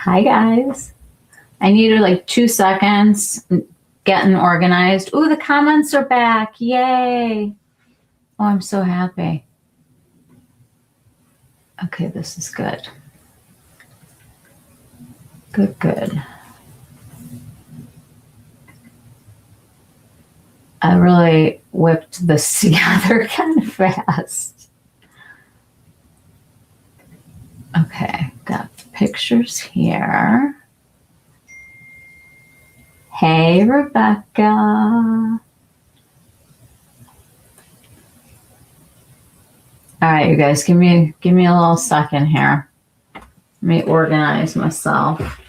Hi guys. I needed like 2 seconds getting organized. Ooh, the comments are back. Yay. Oh, I'm so happy. Okay, this is good. Good. I really whipped this together kind of fast. Okay, got the pictures here. Hey, Rebecca. All right, you guys, give me a little second here. Let me organize myself.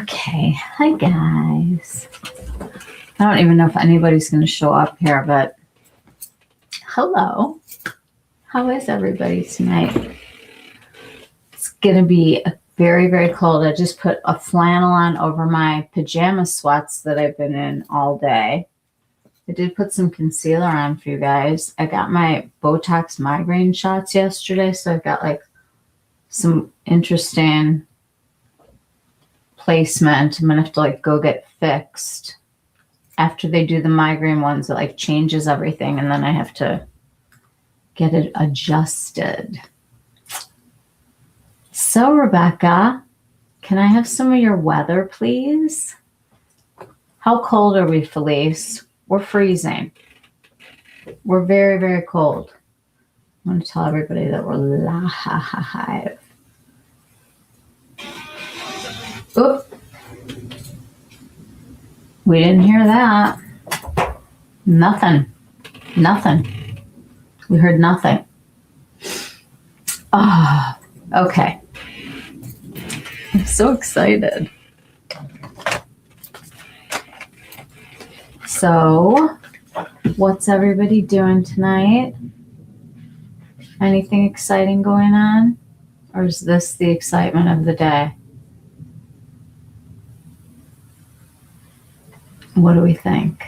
Okay, hi guys. I don't even know if anybody's going to show up here, but hello. How is everybody tonight? It's going to be very cold. I just put a flannel on over my pajama sweats that I've been in all day. I did put some concealer on for you guys. I got my Botox migraine shots yesterday, so I've got like some interesting placement. I'm gonna have to like go get fixed after they do the migraine ones. It like changes everything, and then I have to get it adjusted. So Rebecca, can I have some of your weather, please? How cold are we, Felice? We're freezing. We're very cold. I want to tell everybody that we're live. Oop. We didn't hear that. Nothing. We heard nothing. Oh, okay. I'm so excited. So, what's everybody doing tonight? Anything exciting going on? Or is this the excitement of the day? What do we think?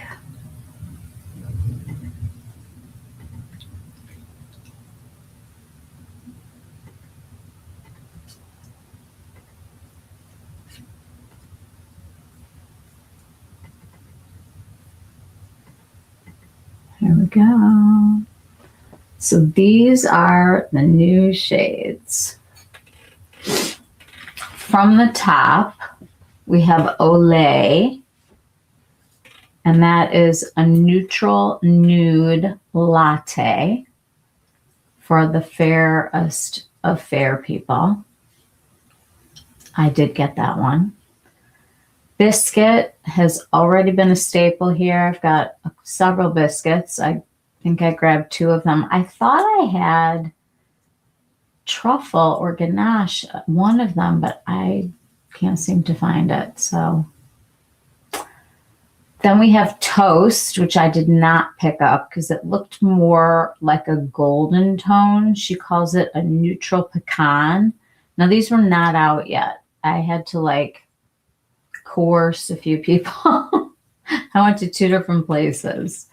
Here we go. So these are the new shades. From the top, we have Olay, and that is a neutral nude latte for the fairest of fair people. I did get that one. Biscuit has already been a staple here. I've got several biscuits. I think I grabbed 2 of them. I thought I had truffle or ganache, one of them, but I can't seem to find it. So then we have toast, which I did not pick up because it looked more like a golden tone. She calls it a neutral pecan. Now these were not out yet. I had to like coerce a few people. I went to 2 different places.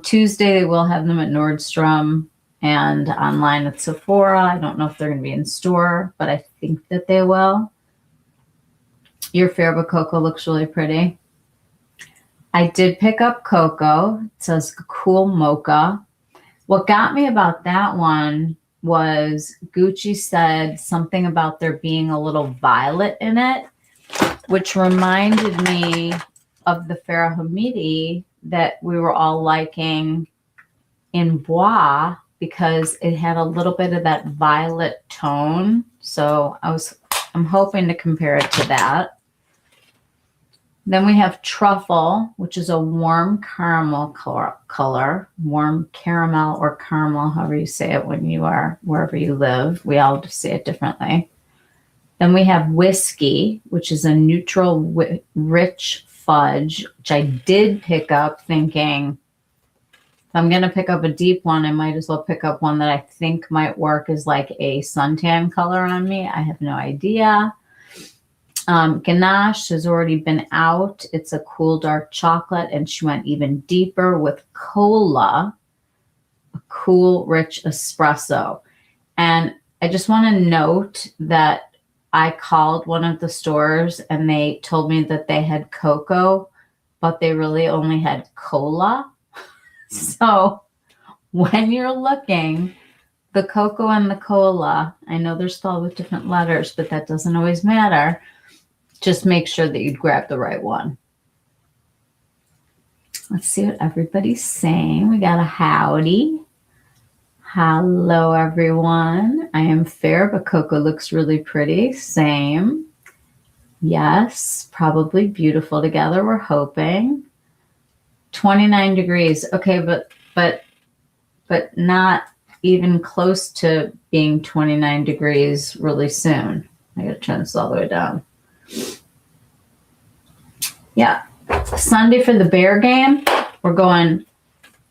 Tuesday, they will have them at Nordstrom and online at Sephora. I don't know if they're going to be in store, but I think that they will. Your Farba Cocoa looks really pretty. I did pick up Cocoa. It says Cool Mocha. What got me about that one was Gucci said something about there being a little violet in it, which reminded me of the Farah Hamidi that we were all liking in Bois because it had a little bit of that violet tone. So I'm hoping to compare it to that. Then we have Truffle, which is a warm caramel color, warm caramel or caramel, however you say it when you are wherever you live. We all just say it differently. Then we have Whiskey, which is a neutral rich fudge, which I did pick up thinking, if I'm going to pick up a deep one, I might as well pick up one that I think might work as like a suntan color on me. I have no idea. Ganache has already been out. It's a cool dark chocolate, and she went even deeper with cola, a cool rich espresso. And I just want to note that I called one of the stores and they told me that they had cocoa, but they really only had cola. So when you're looking, the cocoa and the cola, I know they're spelled with different letters, but that doesn't always matter. Just make sure that you grab the right one. Let's see what everybody's saying. We got a howdy. Hello, everyone. I am fair, but Coco looks really pretty. Same. Yes, probably beautiful together. We're hoping. 29 degrees. Okay, but not even close to being 29 degrees really soon. I gotta turn this all the way down. Yeah. Sunday for the Bear game, we're going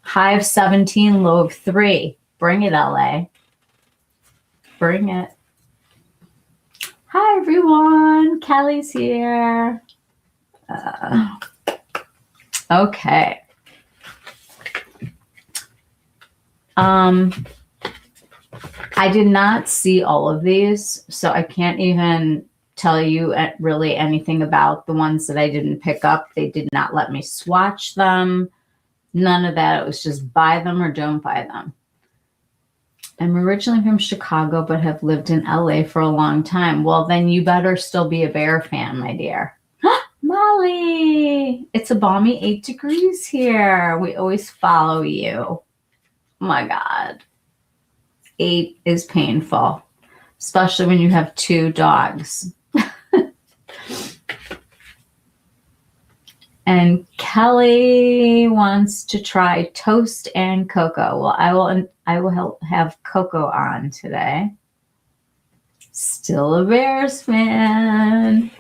high of 17, low of 3. Bring it, LA. Bring it. Hi, everyone. Kelly's here. Okay. I did not see all of these, so I can't even tell you really anything about the ones that I didn't pick up. They did not let me swatch them. None of that. It was just buy them or don't buy them. I'm originally from Chicago, but have lived in LA for a long time. Well, then you better still be a Bear fan, my dear. Molly, it's a balmy 8 degrees here. We always follow you. Oh my God. 8 is painful, especially when you have 2 dogs. And Kelly wants to try toast and cocoa. Well, I will have cocoa on today. Still a Bears fan.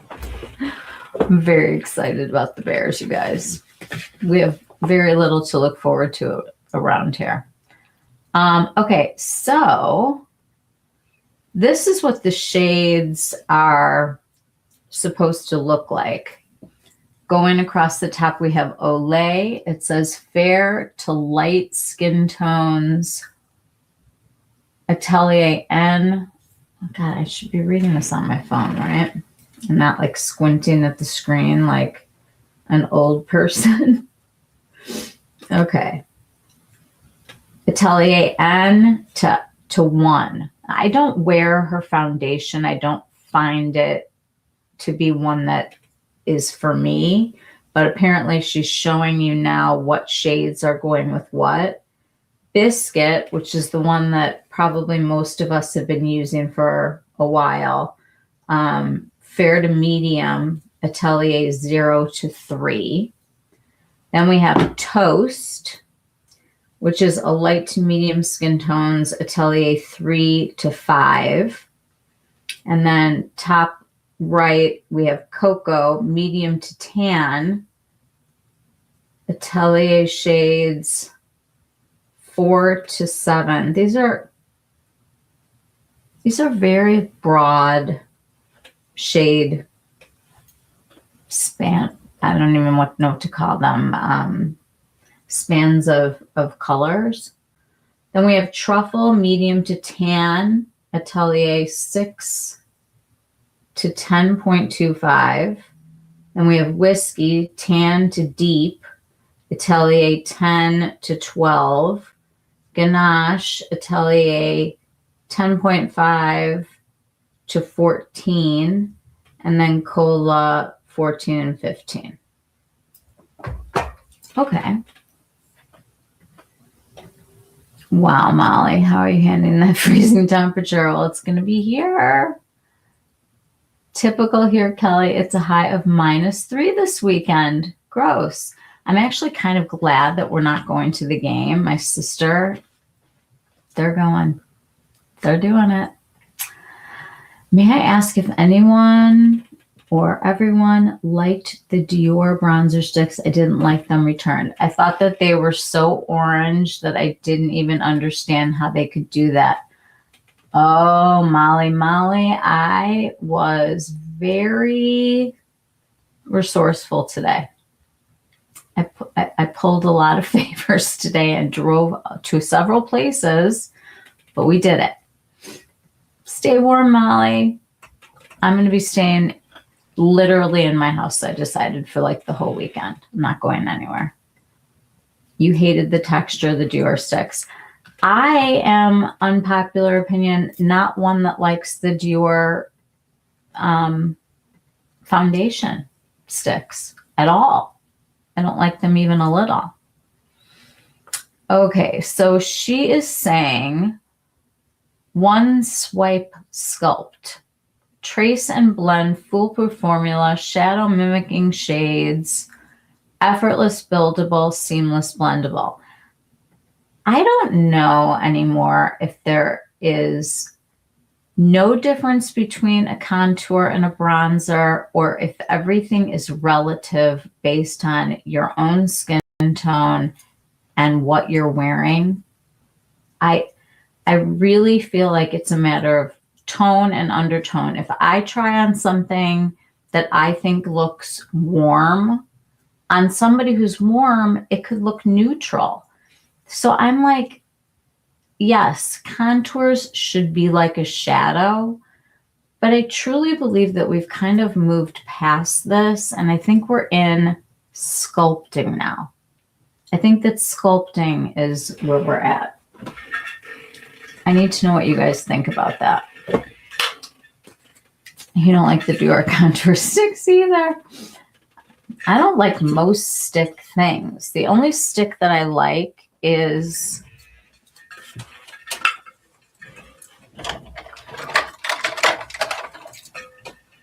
I'm very excited about the Bears, you guys. We have very little to look forward to around here. Okay, so this is what the shades are supposed to look like. Going across the top, we have Olay. It says fair to light skin tones. Atelier N. Oh God, I should be reading this on my phone, right? And not like squinting at the screen like an old person. Okay. Atelier N to 1. I don't wear her foundation. I don't find it to be one that is for me, but apparently she's showing you now what shades are going with what. Biscuit, which is the one that probably most of us have been using for a while, fair to medium, Atelier 0 to 3. Then we have Toast, which is a light to medium skin tones, Atelier 3 to 5. And then top right, we have Cocoa, medium to tan, Atelier shades 4 to 7. These are very broad shade span. I don't even know what to call them. Spans of colors. Then we have Truffle, medium to tan, Atelier 6 to 10.25. Then we have Whiskey, tan to deep, Atelier 10 to 12. Ganache, Atelier 10.5 to 14. And then Cola, 14 and 15. Okay. Wow, Molly, how are you handling that freezing temperature? Well, it's going to be here. Typical here, Kelly. It's a high of -3 this weekend. Gross. I'm actually kind of glad that we're not going to the game. My sister, they're going. They're doing it. May I ask if anyone or everyone liked the Dior bronzer sticks? I didn't like them returned. I thought that they were so orange that I didn't even understand how they could do that. Oh, Molly, I was very resourceful today. I pulled a lot of favors today and drove to several places, but we did it. Stay warm, Molly. I'm going to be staying literally in my house, I decided, for like the whole weekend. I'm not going anywhere. You hated the texture of the Dior sticks. I am, unpopular opinion, not one that likes the Dior foundation sticks at all. I don't like them even a little. Okay, so she is saying one swipe sculpt. Trace and blend, foolproof formula, shadow mimicking shades, effortless buildable, seamless blendable. I don't know anymore if there is no difference between a contour and a bronzer, or if everything is relative based on your own skin tone and what you're wearing. I really feel like it's a matter of tone and undertone. If I try on something that I think looks warm, on somebody who's warm, it could look neutral. So I'm like, yes, contours should be like a shadow, but I truly believe that we've kind of moved past this, and I think we're in sculpting now. I think that sculpting is where we're at. I need to know what you guys think about that. You don't like the Dior contour sticks either. I don't like most stick things. The only stick that I like is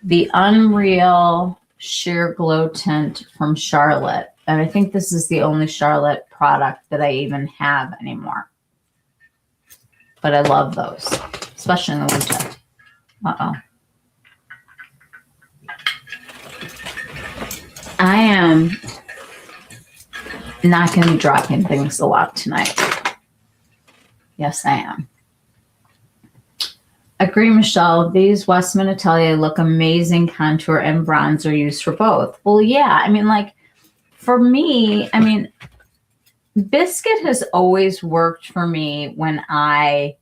the Unreal Sheer Glow Tint from Charlotte. And I think this is the only Charlotte product that I even have anymore. But I love those, especially in the winter. Uh-oh. I am not going to be dropping things a lot tonight. Yes, I am. Agree, Michelle. These Westman Atelier look amazing. Contour and bronzer used for both. Well, yeah. I mean, like, for me, I mean, Biscuit has always worked for me when I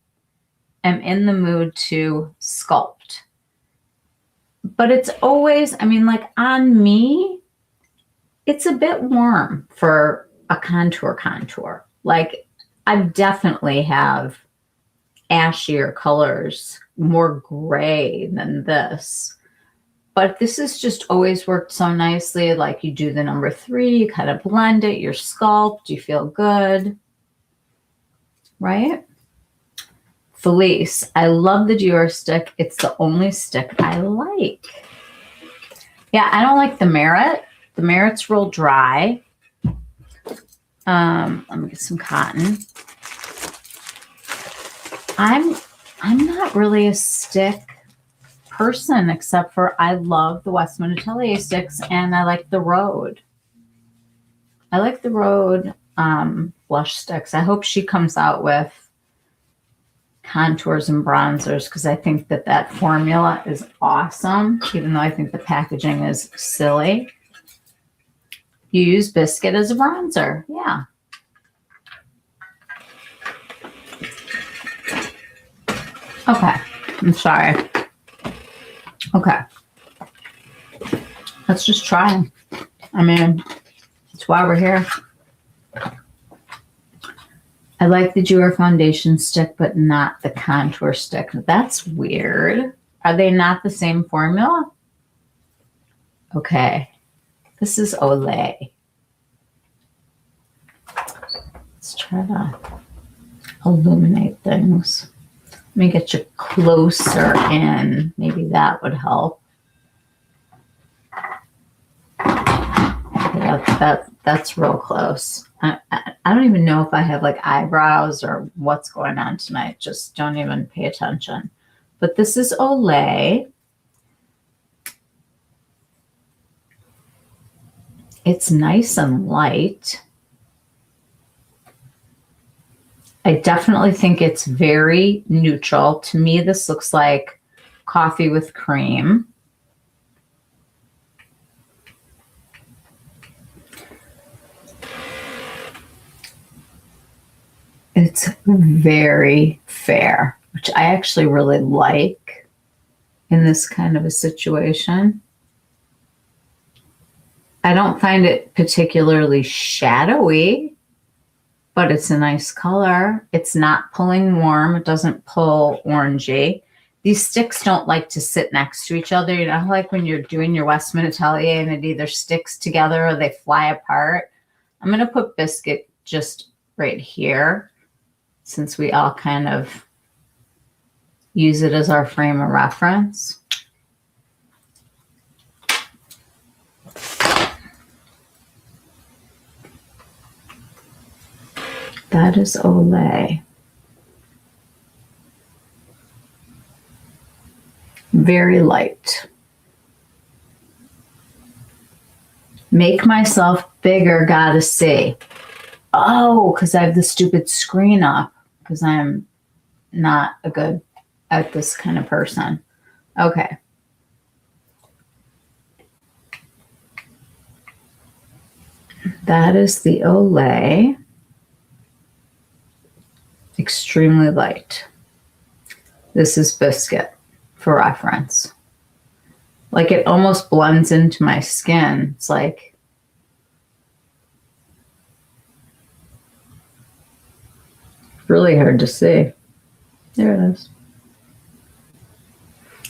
am in the mood to sculpt. But it's always, I mean, like, on me, it's a bit warm for a contour. Like, I definitely have ashier colors, more gray than this. But this has just always worked so nicely. Like you do the number 3, you kind of blend it, your sculpt, you feel good, right? Felice, I love the Dior stick. It's the only stick I like. Yeah, I don't like the Merit. The Merit's real dry. Let me get some cotton. I'm not really a stick person, except for I love the Westman Atelier sticks and I like the Rhode. I like the Rhode blush sticks. I hope she comes out with contours and bronzers because I think that that formula is awesome, even though I think the packaging is silly. You use Biscuit as a bronzer. Yeah. Okay. I'm sorry. Okay. Let's just try. I mean, that's why we're here. I like the Dior foundation stick, but not the contour stick. That's weird. Are they not the same formula? Okay. This is Olay. Let's try to illuminate things. Let me get you closer in. Maybe that would help. Yeah, that's real close. I don't even know if I have like eyebrows or what's going on tonight. Just don't even pay attention. But this is Olay. It's nice and light. I definitely think it's very neutral. To me, this looks like coffee with cream. It's very fair, which I actually really like in this kind of a situation. I don't find it particularly shadowy, but it's a nice color. It's not pulling warm. It doesn't pull orangey. These sticks don't like to sit next to each other. You know, like when you're doing your Westman Atelier and it either sticks together or they fly apart. I'm going to put Biscuit just right here since we all kind of use it as our frame of reference. That is Olay. Very light. Make myself bigger, gotta see. Oh, because I have the stupid screen up because I'm not a good at this kind of person. Okay. That is the Olay. Extremely light. This is Biscuit for reference. Like it almost blends into my skin. It's like really hard to see. There it is.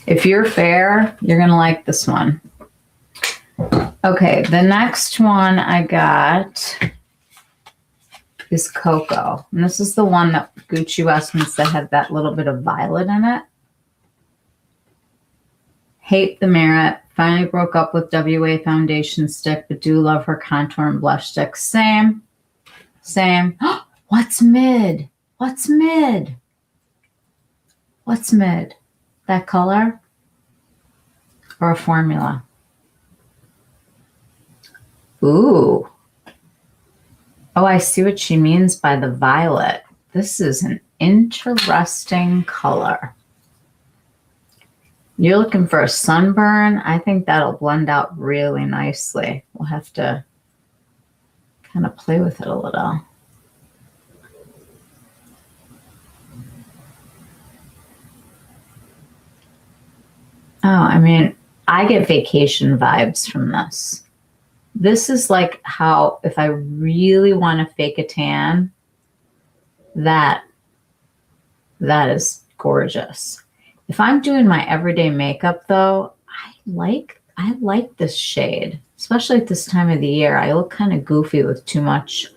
If you're fair, you're going to like this one. Okay, the next one I got is Cocoa. And this is the one that Gucci Westmans that had that little bit of violet in it. Hate the Merit. Finally broke up with WA foundation stick, but do love her contour and blush stick. Same. Same. What's mid? What's mid? What's mid? That color? Or a formula? Ooh. Oh, I see what she means by the violet. This is an interesting color. You're looking for a sunburn? I think that'll blend out really nicely. We'll have to kind of play with it a little. Oh, I mean, I get vacation vibes from this. This is like how if I really want to fake a tan, That is gorgeous. If I'm doing my everyday makeup though, I like this shade, especially at this time of the year. I look kind of goofy with too much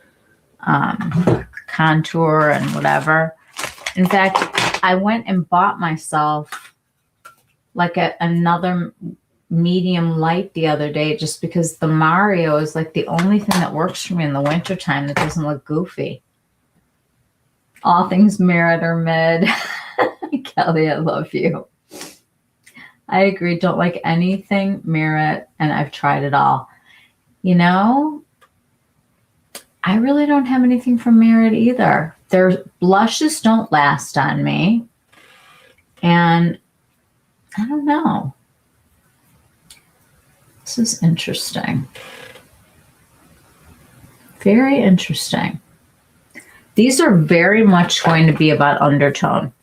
contour and whatever. In fact, I went and bought myself like another medium light the other day just because the Mario is like the only thing that works for me in the wintertime that doesn't look goofy. All things Merit or mid. Kelly, I love you. I agree. Don't like anything Merit, and I've tried it all. You know, I really don't have anything from Merit either. Their blushes don't last on me. And I don't know. This is interesting. Very interesting. These are very much going to be about undertone.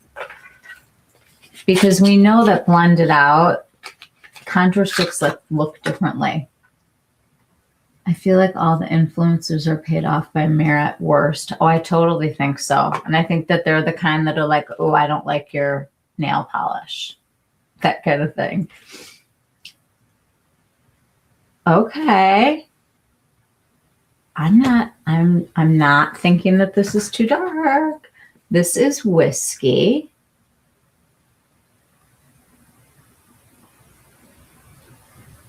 Because we know that blended out, contour sticks look differently. I feel like all the influencers are paid off by Merit worst. Oh, I totally think so. And I think that they're the kind that are like, oh, I don't like your nail polish. That kind of thing. Okay. I'm not thinking that this is too dark. This is Whiskey.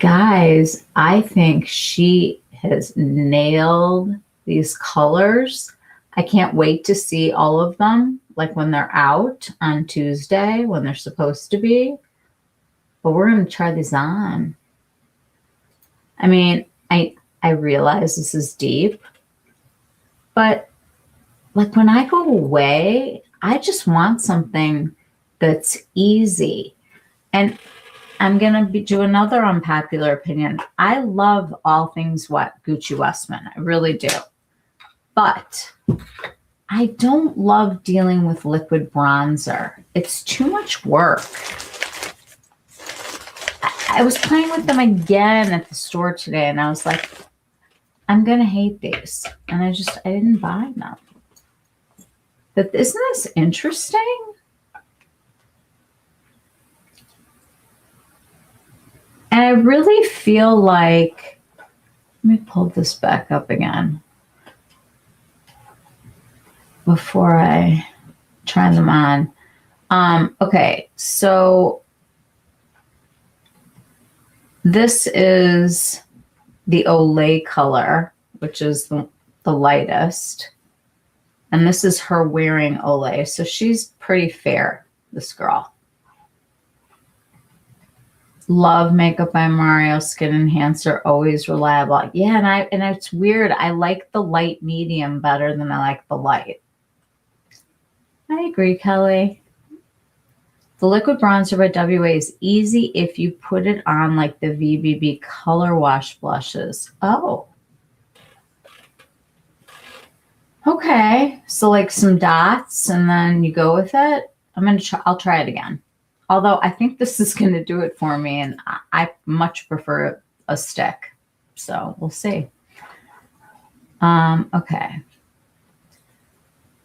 Guys, I think she has nailed these colors. I can't wait to see all of them, like when they're out on Tuesday, when they're supposed to be. But we're going to try these on. I mean, I realize this is deep, but like when I go away, I just want something that's easy. And I'm going to do another unpopular opinion. I love all things Gucci Westman. I really do. But I don't love dealing with liquid bronzer. It's too much work. I was playing with them again at the store today, and I was like, I'm going to hate these. And I didn't buy them. But isn't this interesting? And I really feel like, let me pull this back up again before I try them on. Okay, so this is the Olay color, which is the lightest. And this is her wearing Olay. So she's pretty fair, this girl. Love Makeup by Mario, Skin Enhancer, always reliable. Yeah, and it's weird. I like the light medium better than I like the light. I agree, Kelly. The liquid bronzer by WA is easy if you put it on like the VBB Color Wash blushes. Oh. Okay, so like some dots and then you go with it. I'll try it again. Although I think this is going to do it for me, and I much prefer a stick. So we'll see. Okay.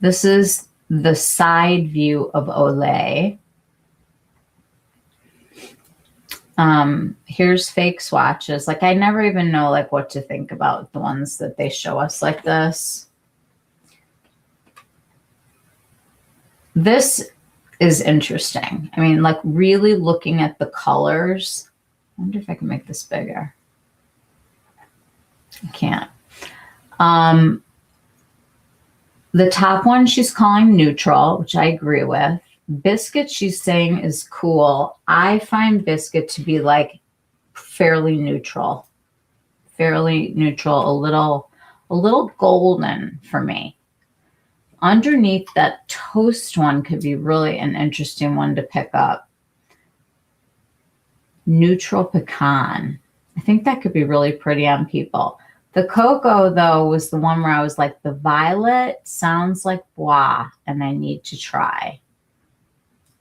This is the side view of Olay. Here's fake swatches. Like I never even know like what to think about the ones that they show us like this. This is interesting. I mean, like really looking at the colors. I wonder if I can make this bigger. I can't. The top one she's calling neutral, which I agree with. Biscuit she's saying is cool. I find Biscuit to be like fairly neutral. Fairly neutral, a little golden for me. Underneath that toast one could be really an interesting one to pick up. Neutral pecan. I think that could be really pretty on people. The cocoa, though, was the one where I was like, the violet sounds like bois, and I need to try.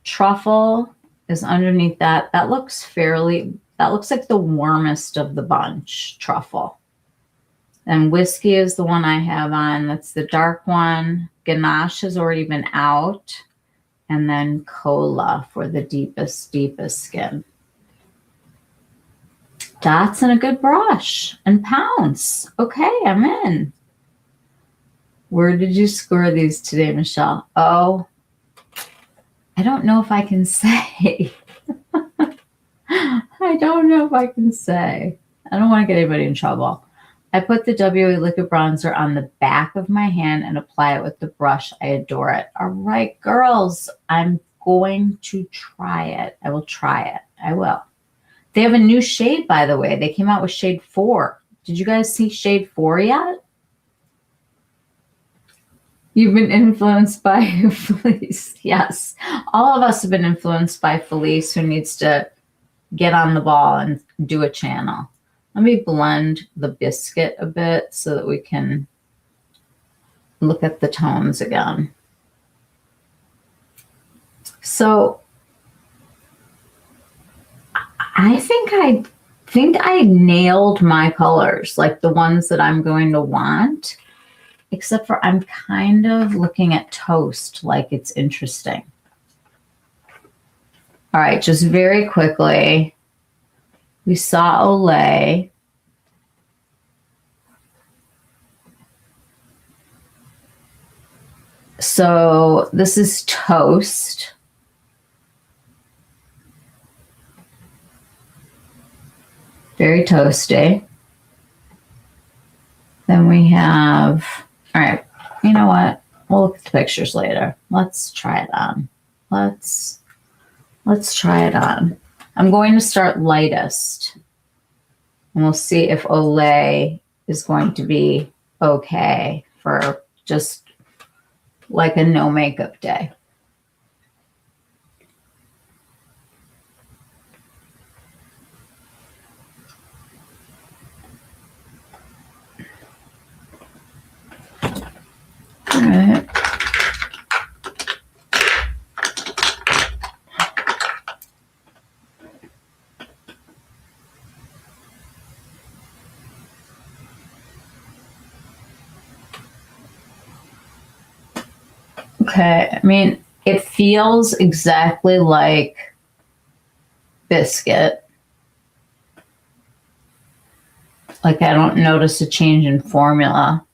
Truffle is underneath that. That looks like the warmest of the bunch, truffle. And Whiskey is the one I have on. That's the dark one. Ganache has already been out. And then Cola for the deepest, deepest skin. Dots and a good brush. And Pounce. Okay, I'm in. Where did you score these today, Michelle? Oh, I don't know if I can say. I don't know if I can say. I don't want to get anybody in trouble. I put the WA liquid bronzer on the back of my hand and apply it with the brush. I adore it. All right, girls, I'm going to try it. I will try it. I will. They have a new shade, by the way. They came out with shade 4. Did you guys see shade 4 yet? You've been influenced by Felice. Yes. All of us have been influenced by Felice, who needs to get on the ball and do a channel. Let me blend the biscuit a bit so that we can look at the tones again. So I think I nailed my colors, like the ones that I'm going to want, except for I'm kind of looking at Toast like it's interesting. All right, just very quickly. We saw Olay. So this is Toast. Very toasty. Then we have, all right, you know what? We'll look at the pictures later. Let's try it on. Let's try it on. I'm going to start lightest, and we'll see if Olay is going to be okay for just like a no makeup day. All right. Okay, I mean, it feels exactly like Biscuit. Like I don't notice a change in formula.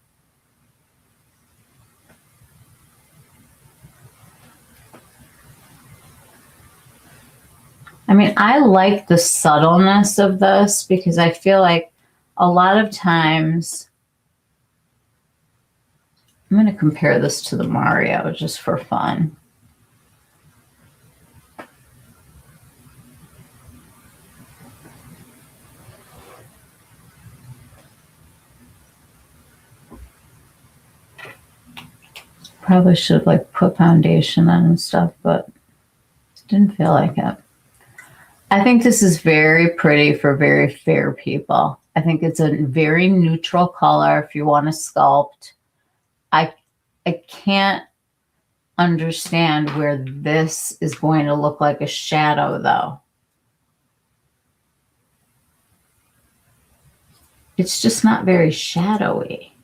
I mean, I like the subtleness of this because I feel like a lot of times, I'm going to compare this to the Mario just for fun. Probably should like put foundation on and stuff, but didn't feel like it. I think this is very pretty for very fair people. I think it's a very neutral color if you want to sculpt. I can't understand where this is going to look like a shadow though. It's just not very shadowy.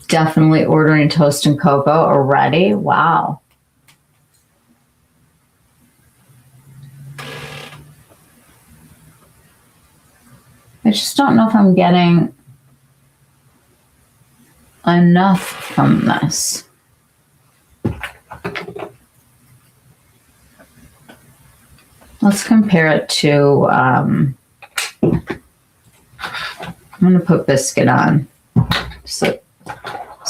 Definitely ordering Toast and Cocoa already. Wow. I just don't know if I'm getting enough from this. Let's compare it to, I'm going to put Biscuit on so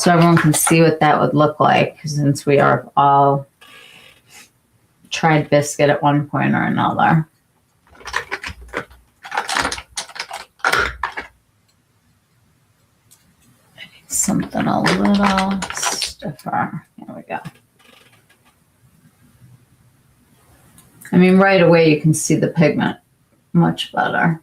everyone can see what that would look like, since we are all tried Biscuit at one point or another. Something a little stiffer. Here we go. I mean, right away you can see the pigment much better.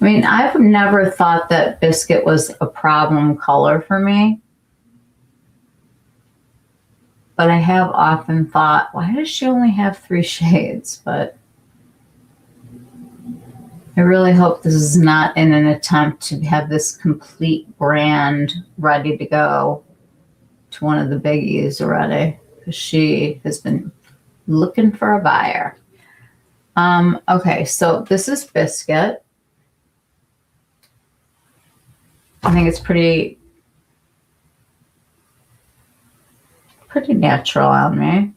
I mean, I've never thought that Biscuit was a problem color for me. But I have often thought, why does she only have 3 shades? But I really hope this is not in an attempt to have this complete brand ready to go to one of the biggies already, because she has been looking for a buyer. Okay, so this is Biscuit. I think it's pretty natural on me.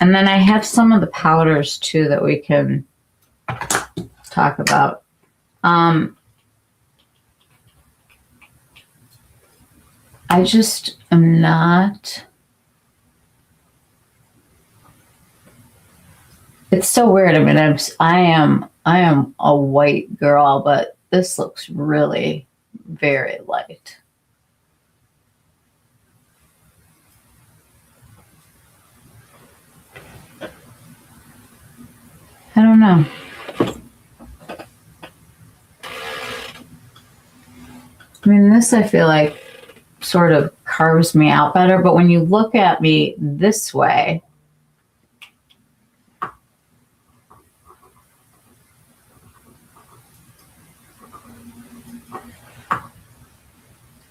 And then I have some of the powders too that we can talk about. I just am not. It's so weird. I mean, I am a white girl, but this looks really very light. I don't know. I mean, this I feel like sort of carves me out better, but when you look at me this way,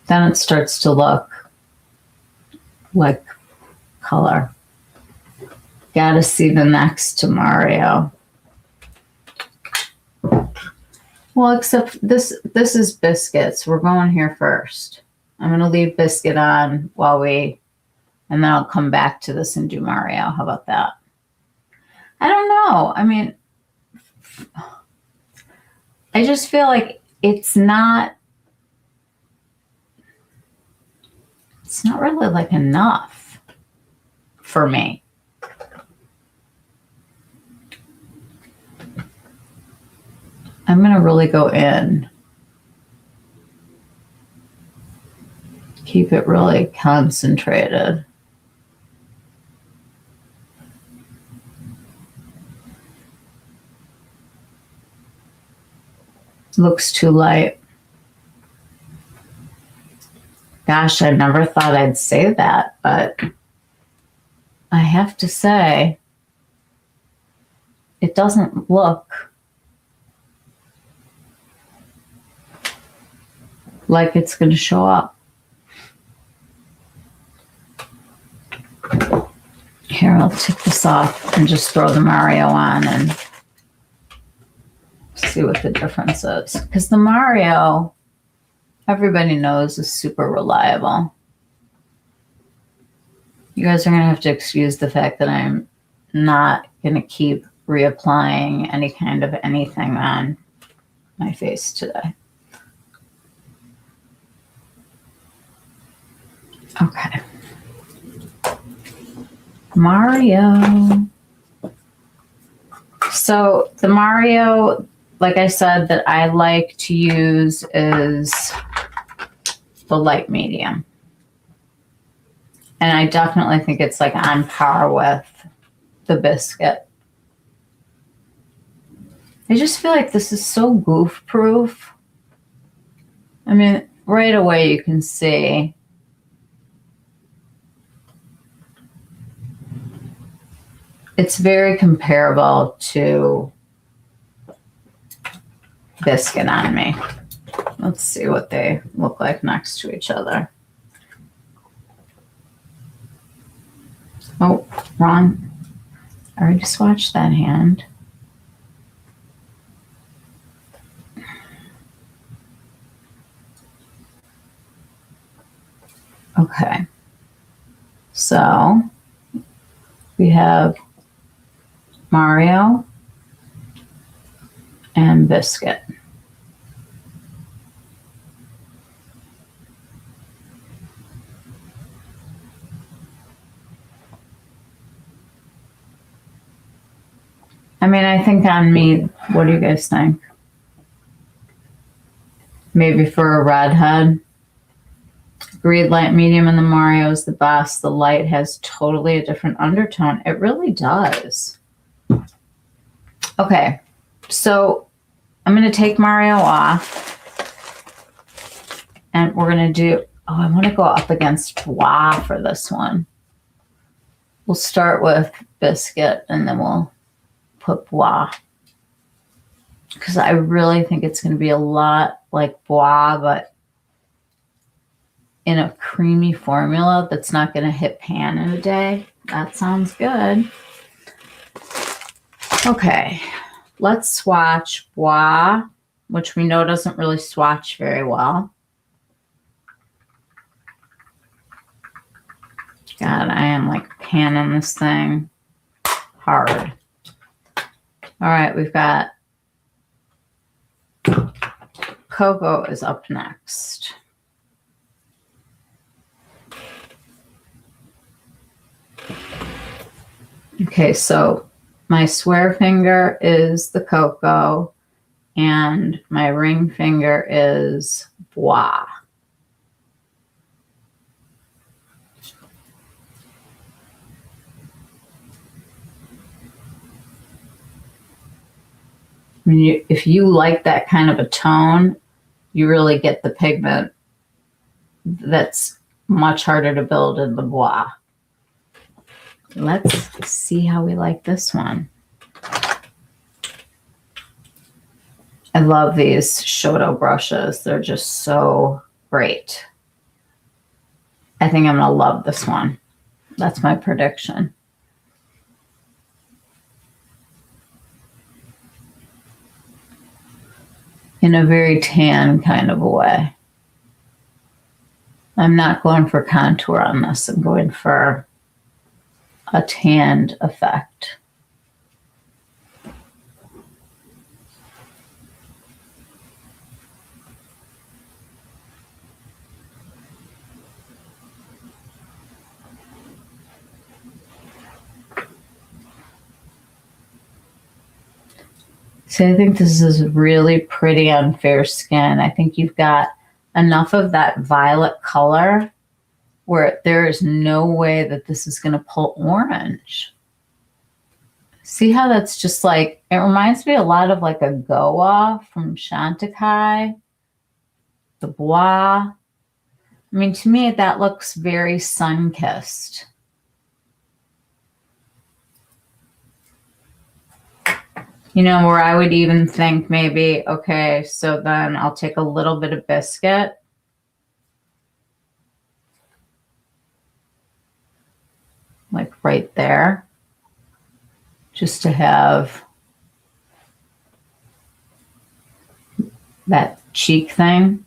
then it starts to look like color. Gotta see the next to Mario. Well, except this is Biscuits. We're going here first. I'm going to leave Biscuit on and then I'll come back to this and do Mario. How about that? I don't know. I mean, I just feel like it's not really like enough for me. I'm going to really go in. Keep it really concentrated. Looks too light. Gosh, I never thought I'd say that, but I have to say, it doesn't look like it's going to show up. Here, I'll take this off and just throw the Mario on and see what the difference is. Because the Mario, everybody knows, is super reliable. You guys are going to have to excuse the fact that I'm not going to keep reapplying any kind of anything on my face today. Okay. Mario. So the Mario, like I said, that I like to use is the light medium. And I definitely think it's like on par with the Biscuit. I just feel like this is so goof proof. I mean, right away you can see it's very comparable to Biscuit on me. Let's see what they look like next to each other. Oh, wrong. I already swatched that hand. Okay. So we have Mario and Biscuit. I mean, I think on me, what do you guys think? Maybe for a redhead. Agreed, light medium and the Mario is the best. The light has totally a different undertone. It really does. Okay, so I'm going to take Mario off. And we're going to do, oh, I want to go up against Bois for this one. We'll start with Biscuit and then we'll put Bois. Because I really think it's going to be a lot like Bois, but in a creamy formula that's not going to hit pan in a day. That sounds good. Okay, let's swatch Bois, which we know doesn't really swatch very well. God, I am like panning this thing hard. All right, we've got Cocoa is up next. Okay, so my swear finger is the Cocoa and my ring finger is Bois. If you like that kind of a tone, you really get the pigment that's much harder to build in the Bois. Let's see how we like this one. I love these Shoto brushes. They're just so great. I think I'm going to love this one. That's my prediction. In a very tan kind of a way. I'm not going for contour on this. I'm going for a tanned effect. So I think this is really pretty on fair skin. I think you've got enough of that violet color where there is no way that this is going to pull orange. See how that's just like, it reminds me a lot of like a Goa from Chantecaille, the Bois. I mean, to me, that looks very sun-kissed. You know, where I would even think maybe, okay, so then I'll take a little bit of Biscuit. Like right there. Just to have that cheek thing.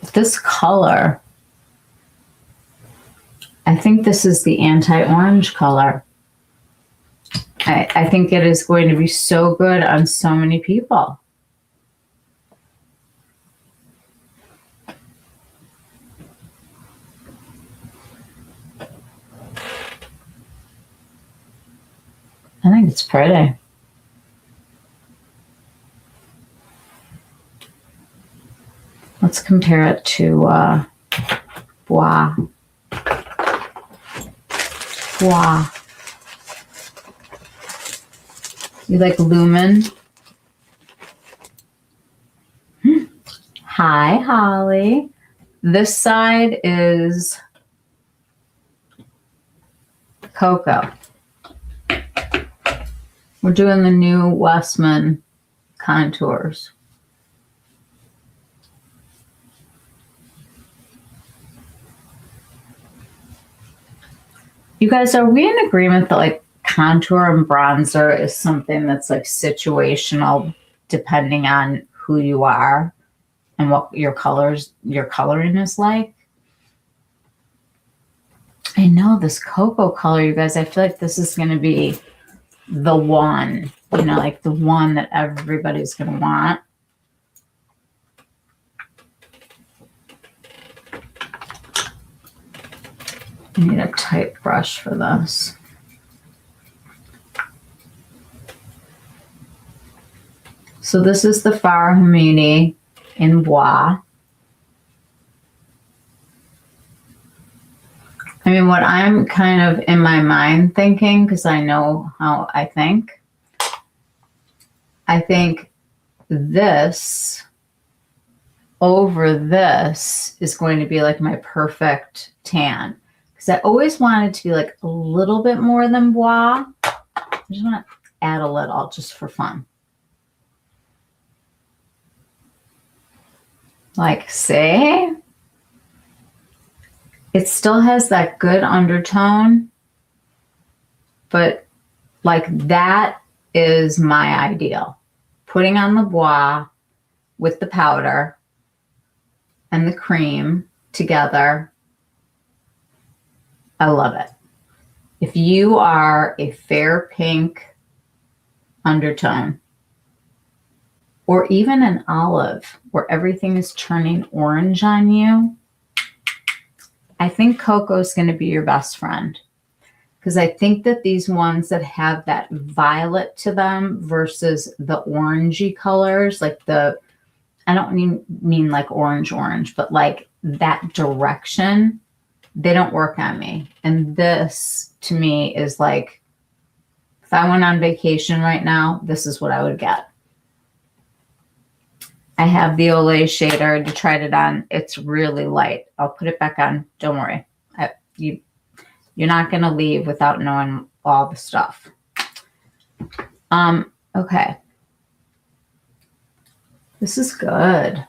But this color, I think this is the anti-orange color. I think it is going to be so good on so many people. I think it's pretty. Let's compare it to Bois. Bois. You like Lumen? Hi, Holly. This side is Cocoa. We're doing the new Westman contours. You guys, are we in agreement that like contour and bronzer is something that's like situational depending on who you are and what your coloring is like? I know this cocoa color, you guys, I feel like this is going to be the one, you know, like the one that everybody's going to want. I need a tight brush for this. So this is the Farah Hamidi in Bois. I mean, what I'm kind of in my mind thinking, because I know how I think, I think this over this is going to be like my perfect tan. Because I always wanted to be like a little bit more than bois. I just want to add a little just for fun. Like, see? It still has that good undertone, but like that is my ideal. Putting on the bois with the powder and the cream together. I love it. If you are a fair pink undertone, or even an olive where everything is turning orange on you, I think cocoa is going to be your best friend. Because I think that these ones that have that violet to them versus the orangey colors, like the, I don't mean like orange, but like that direction, they don't work on me. And this to me is like, if I went on vacation right now, this is what I would get. I have the Olay shader. I already tried it on. It's really light. I'll put it back on. Don't worry. You're not going to leave without knowing all the stuff. Okay. This is good.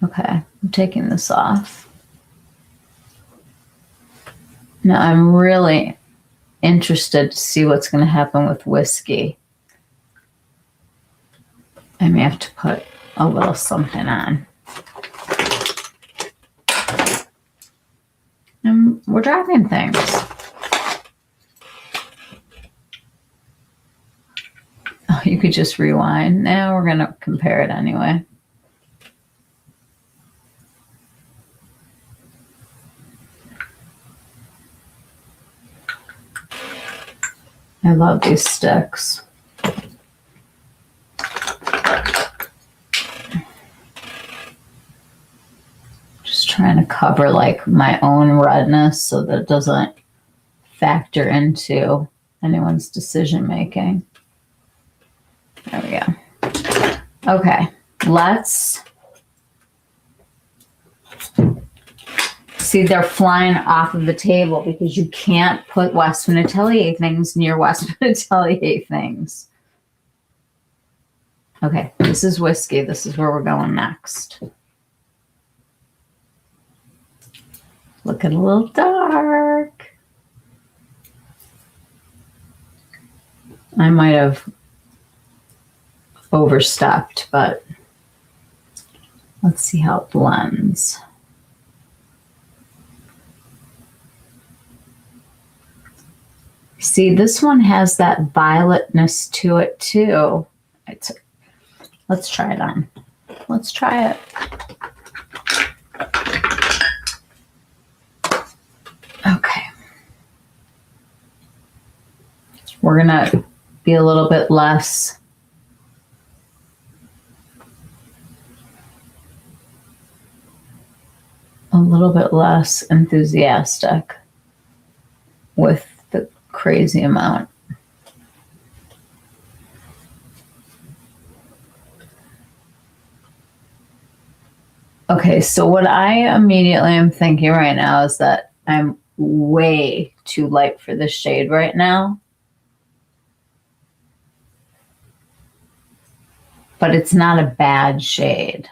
Okay. I'm taking this off. Now I'm really interested to see what's going to happen with whiskey. I may have to put a little something on. And we're driving things. Oh, you could just rewind. Now we're going to compare it anyway. I love these sticks. Trying to cover like my own redness so that it doesn't factor into anyone's decision making. There we go. Okay, let's see. They're flying off of the table because you can't put Westman Atelier things near Westman Atelier things. Okay, this is whiskey. This is where we're going next. Looking a little dark. I might have overstepped, but let's see how it blends. See, this one has that violetness to it too. Let's try it on. Let's try it. Okay. We're going to be a little bit less enthusiastic with the crazy amount. Okay, so what I immediately am thinking right now is that I'm way too light for this shade right now. But it's not a bad shade.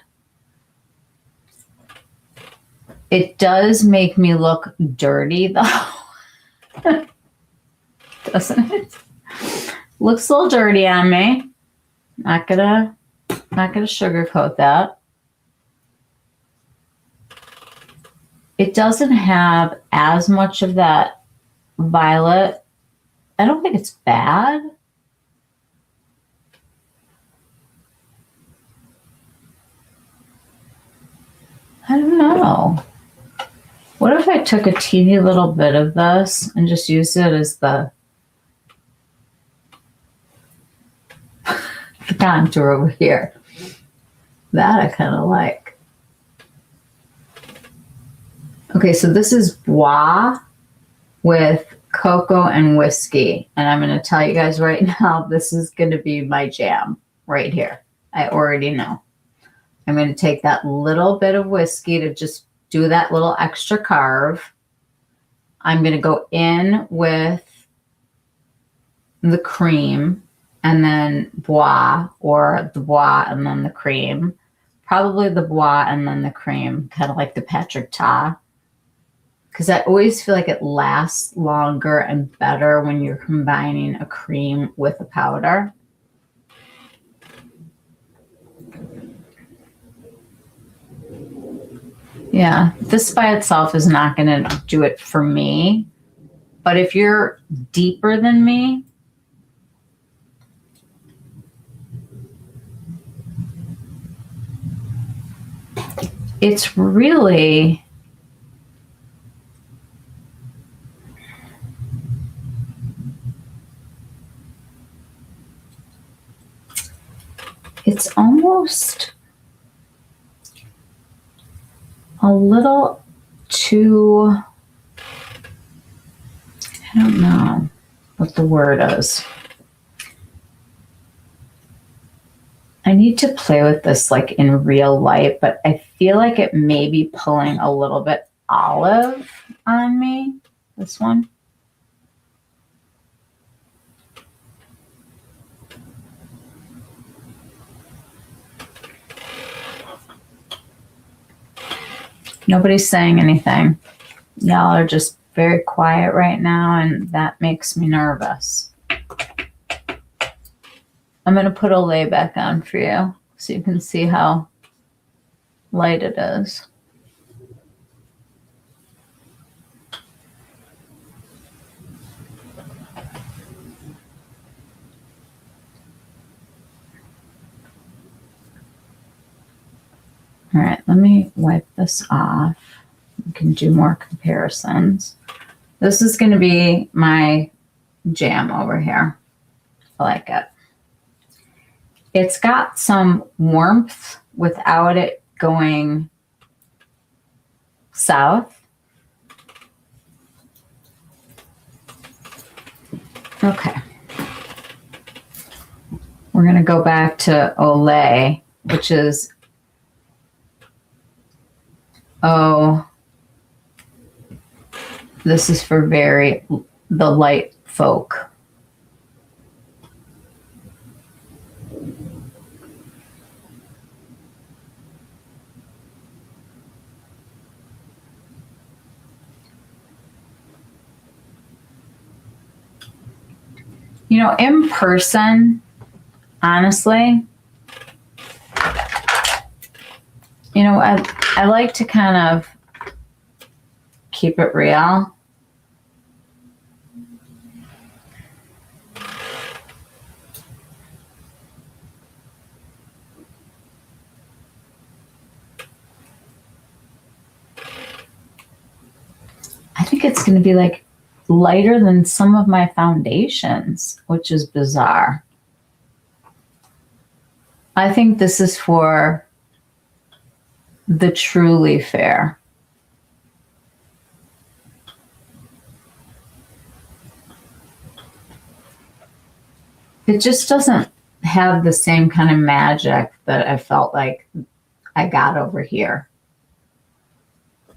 It does make me look dirty though. Doesn't it? Looks a little dirty on me. Not gonna sugarcoat that. It doesn't have as much of that violet. I don't think it's bad. I don't know. What if I took a teeny little bit of this and just used it as the contour over here? That I kind of like. Okay, so this is bois with cocoa and whiskey. And I'm going to tell you guys right now, this is going to be my jam right here. I already know. I'm going to take that little bit of whiskey to just do that little extra carve. I'm going to go in with the cream and then bois, or the bois and then the cream. Probably the bois and then the cream, kind of like the Patrick Ta. Because I always feel like it lasts longer and better when you're combining a cream with a powder. Yeah, this by itself is not going to do it for me. But if you're deeper than me, it's really... it's almost a little too, I don't know what the word is. I need to play with this like in real light, but I feel like it may be pulling a little bit olive on me, this one. Nobody's saying anything. Y'all are just very quiet right now, and that makes me nervous. I'm going to put a lay back on for you so you can see how light it is. All right, let me wipe this off. We can do more comparisons. This is going to be my jam over here. I like it. It's got some warmth without it going south. Okay. We're going to go back to Olay, which is this is for the light folk. You know, in person, honestly, you know, I like to kind of keep it real. I think it's going to be like lighter than some of my foundations, which is bizarre. I think this is for the truly fair. It just doesn't have the same kind of magic that I felt like I got over here.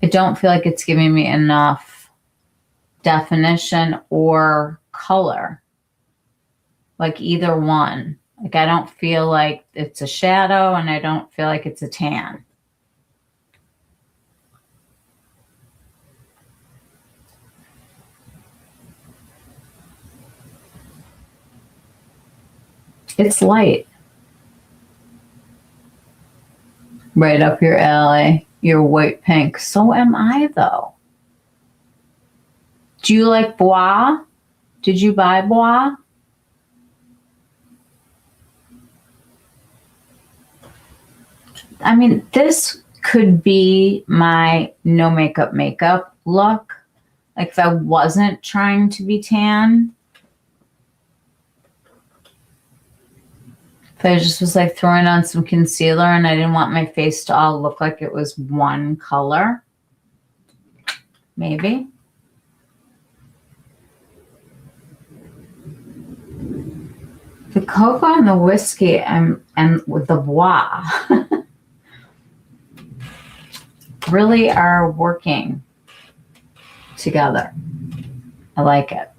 I don't feel like it's giving me enough definition or color. Like either one. Like I don't feel like it's a shadow and I don't feel like it's a tan. It's light. Right up your alley. You're white pink. So am I, though. Do you like bois? Did you buy bois? I mean, this could be my no makeup look. Like if I wasn't trying to be tan. If I just was like throwing on some concealer and I didn't want my face to all look like it was one color. Maybe. The cocoa and the whiskey and with the bois really are working together. I like it.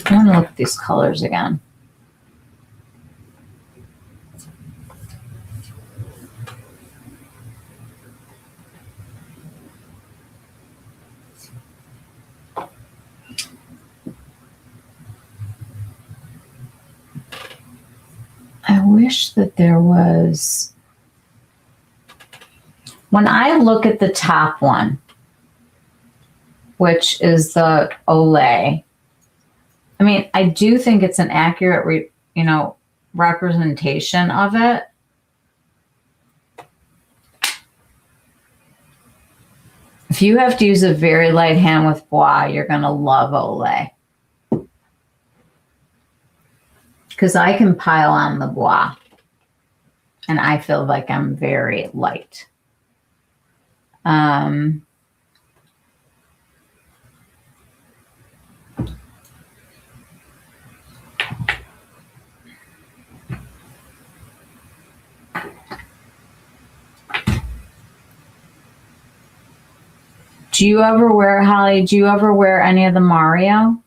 I want to look at these colors again. I wish that there was, when I look at the top one, which is the Olay, I mean, I do think it's an accurate, representation of it. If you have to use a very light hand with bois, you're going to love Olay. Because I can pile on the bois. And I feel like I'm very light. Do you ever wear, Holly, do you ever wear any of the Mario?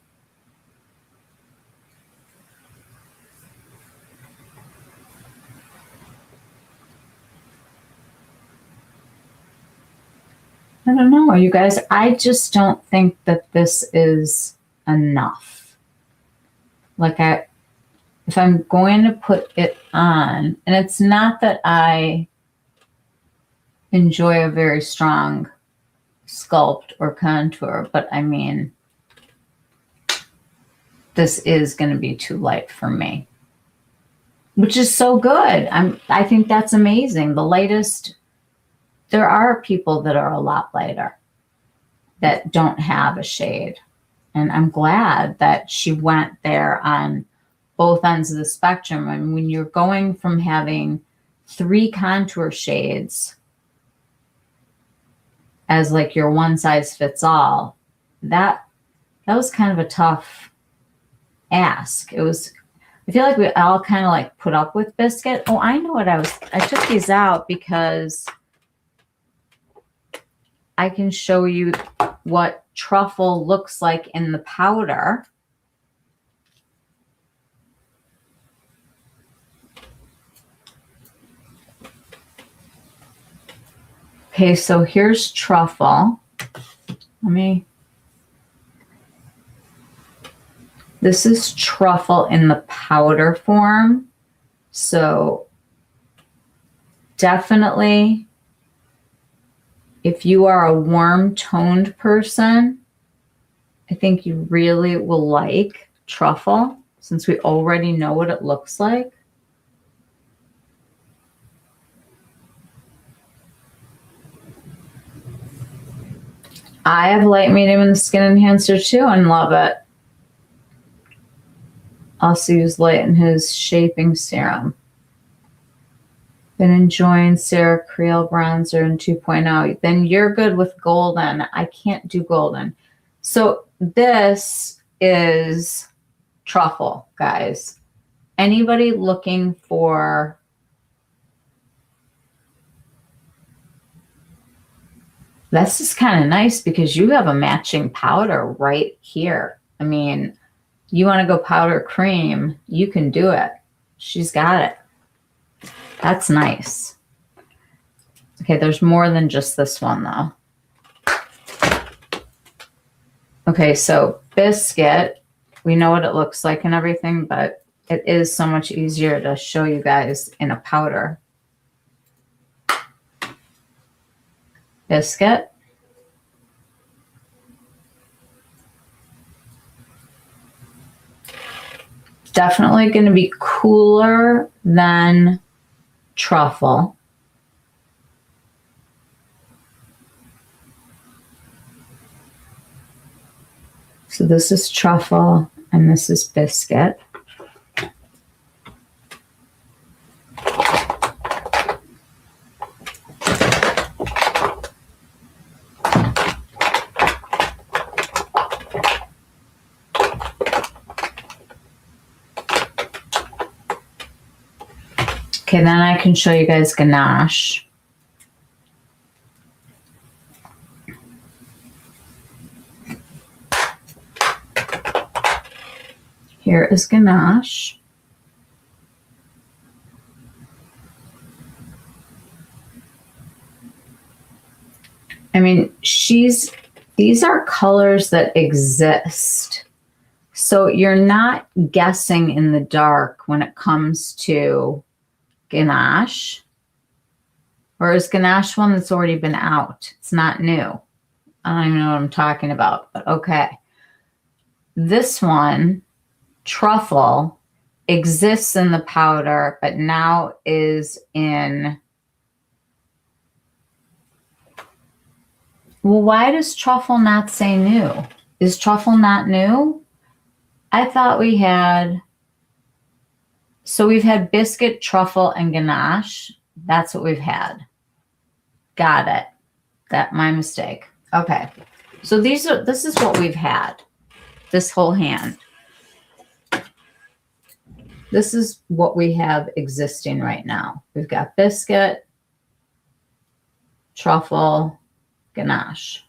I don't know, you guys. I just don't think that this is enough. Like if I'm going to put it on, and it's not that I enjoy a very strong sculpt or contour, but I mean, this is going to be too light for me, which is so good. I think that's amazing. The lightest, there are people that are a lot lighter that don't have a shade. And I'm glad that she went there on both ends of the spectrum. And when you're going from having 3 contour shades as like your one size fits all, that was kind of a tough ask. It was, I feel like we all kind of like put up with Biscuit. Oh, I know what I took these out because I can show you what truffle looks like in the powder. Okay, so here's truffle. This is truffle in the powder form. So definitely, if you are a warm toned person, I think you really will like truffle since we already know what it looks like. I have light, medium, and skin enhancer too and love it. Also use light in his shaping serum. Been enjoying Sarah Creel bronzer in 2.0. Then you're good with golden. I can't do golden. So this is truffle, guys. Anybody looking for this is kind of nice because you have a matching powder right here. I mean, you want to go powder cream, you can do it. She's got it. That's nice. Okay, there's more than just this one though. Okay, so Biscuit, we know what it looks like and everything, but it is so much easier to show you guys in a powder. Biscuit. Definitely going to be cooler than truffle. So this is truffle and this is Biscuit. Okay, then I can show you guys ganache. Here is ganache. I mean, these are colors that exist. So you're not guessing in the dark when it comes to ganache. Or is ganache one that's already been out? It's not new. I don't even know what I'm talking about, but okay. This one, truffle, exists in the powder, but now is in... Well, why does truffle not say new? Is truffle not new? I thought we had... So we've had biscuit, truffle, and ganache. That's what we've had. Got it. My mistake. Okay. So this is what we've had. This whole hand. This is what we have existing right now. We've got biscuit, truffle, ganache.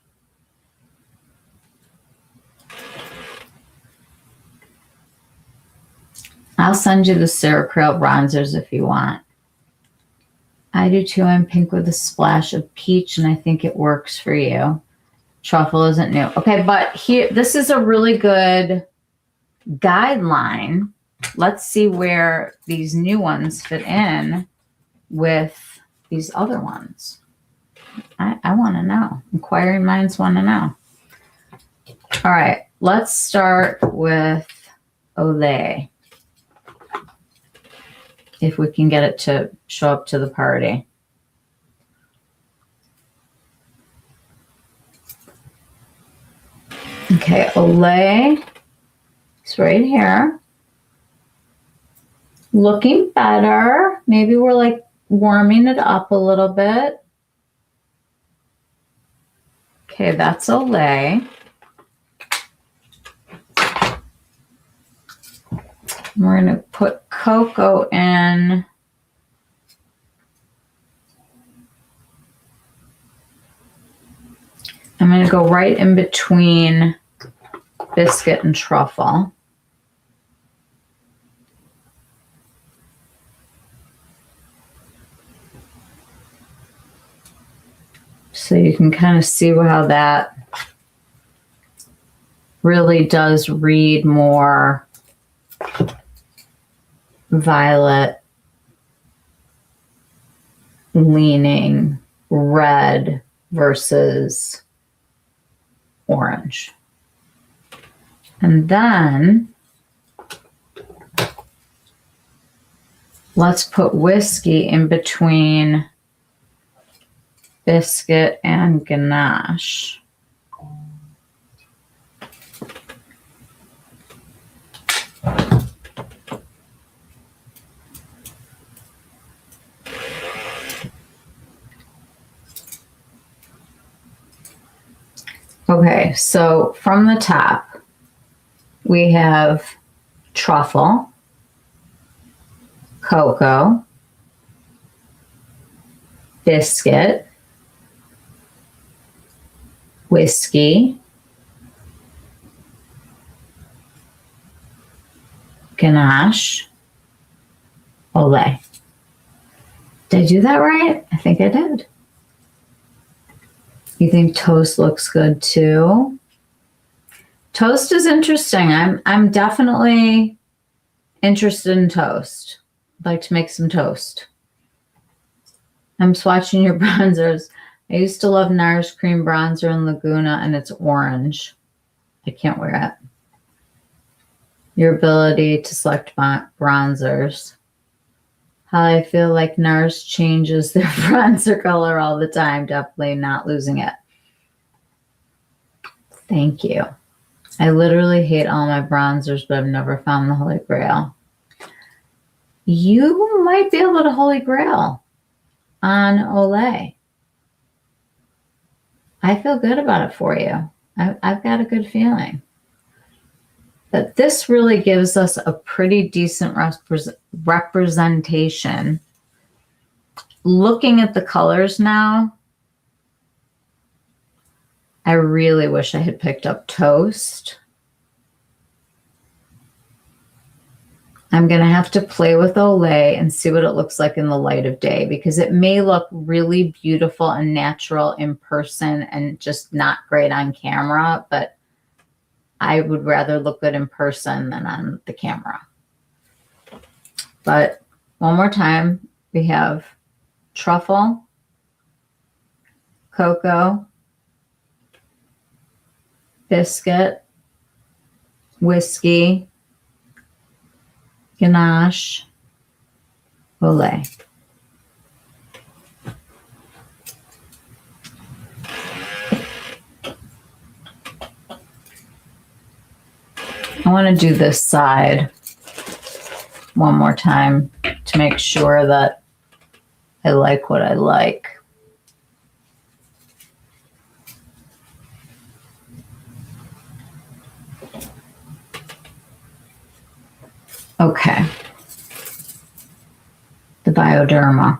I'll send you the Ceracril bronzers if you want. I do too. I'm pink with a splash of peach, and I think it works for you. Truffle isn't new. Okay, but here, this is a really good guideline. Let's see where these new ones fit in with these other ones. I want to know. Inquiring minds want to know. All right, let's start with Olay. If we can get it to show up to the party. Okay, Olay. It's right here. Looking better. Maybe we're like warming it up a little bit. Okay, that's Olay. We're going to put cocoa in. I'm going to go right in between biscuit and truffle. So you can kind of see how that really does read more violet leaning red versus orange. And then let's put whiskey in between biscuit and ganache. Okay, so from the top, we have truffle, cocoa, biscuit, whiskey, ganache, Olay. Did I do that right? I think I did. You think toast looks good too? Toast is interesting. I'm definitely interested in toast. I'd like to make some toast. I'm swatching your bronzers. I used to love NARS cream bronzer in Laguna, and it's orange. I can't wear it. Your ability to select bronzers. How I feel like NARS changes their bronzer color all the time. Definitely not losing it. Thank you. I literally hate all my bronzers, but I've never found the Holy Grail. You might be able to Holy Grail on Olay. I feel good about it for you. I've got a good feeling. But this really gives us a pretty decent representation looking at the colors now, I really wish I had picked up Toast. I'm going to have to play with Olay and see what it looks like in the light of day, because it may look really beautiful and natural in person and just not great on camera, but I would rather look good in person than on the camera. But one more time, we have truffle, cocoa, biscuit, whiskey, ganache, Olay. I want to do this side one more time to make sure that I like what I like. Okay. The Bioderma.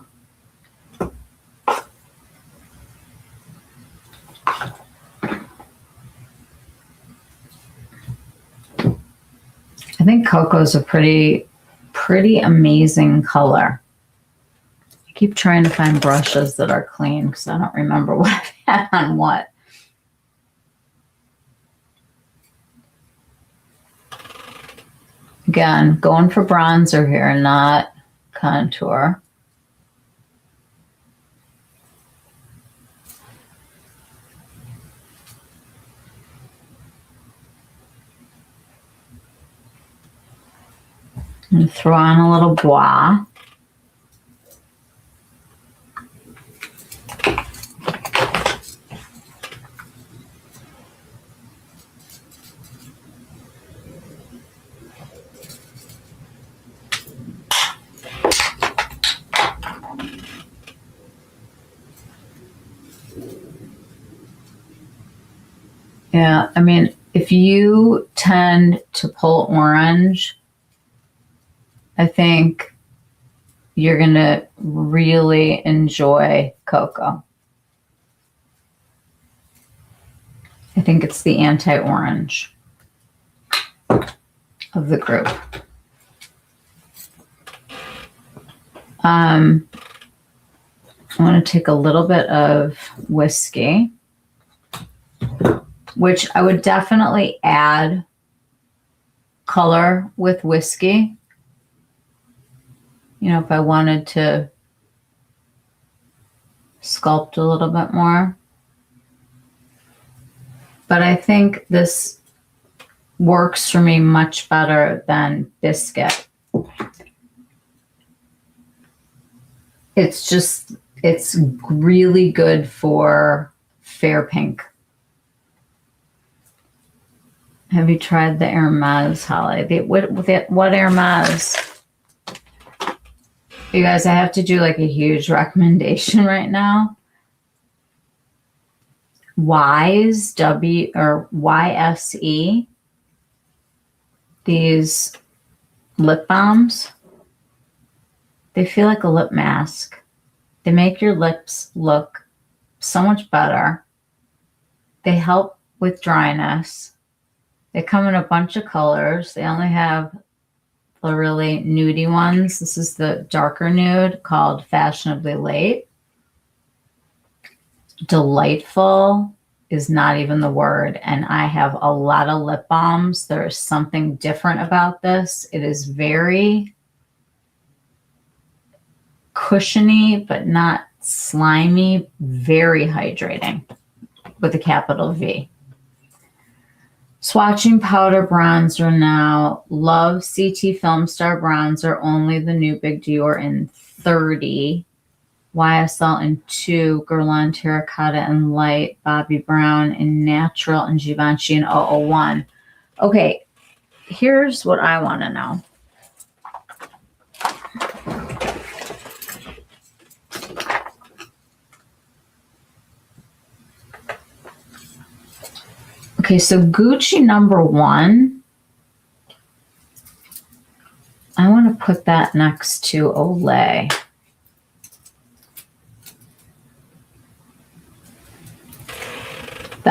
I think cocoa is a pretty amazing color. I keep trying to find brushes that are clean because I don't remember what I've had on what. Again, going for bronzer here, not contour. And throw on a little bois. Yeah, I mean, if you tend to pull orange, I think you're going to really enjoy cocoa. I think it's the anti-orange of the group. I want to take a little bit of whiskey, which I would definitely add color with whiskey. You know, if I wanted to sculpt a little bit more. But I think this works for me much better than biscuit. It's really good for fair pink. Have you tried the Hermes, Holly? What Hermes? You guys, I have to do like a huge recommendation right now. Yse, these lip balms, they feel like a lip mask. They make your lips look so much better. They help with dryness. They come in a bunch of colors. They only have the really nudie ones. This is the darker nude called Fashionably Late. Delightful is not even the word. And I have a lot of lip balms. There is something different about this. It is very cushiony, but not slimy, very hydrating with a capital V. Swatching powder bronzer now. Love CT Film Star bronzer. Only the new Big Dior in 30. YSL in 2. Guerlain Terracotta in light. Bobbi Brown in natural. And Givenchy in 001. Okay, here's what I want to know. Okay, so Gucci #1, I want to put that next to Olay.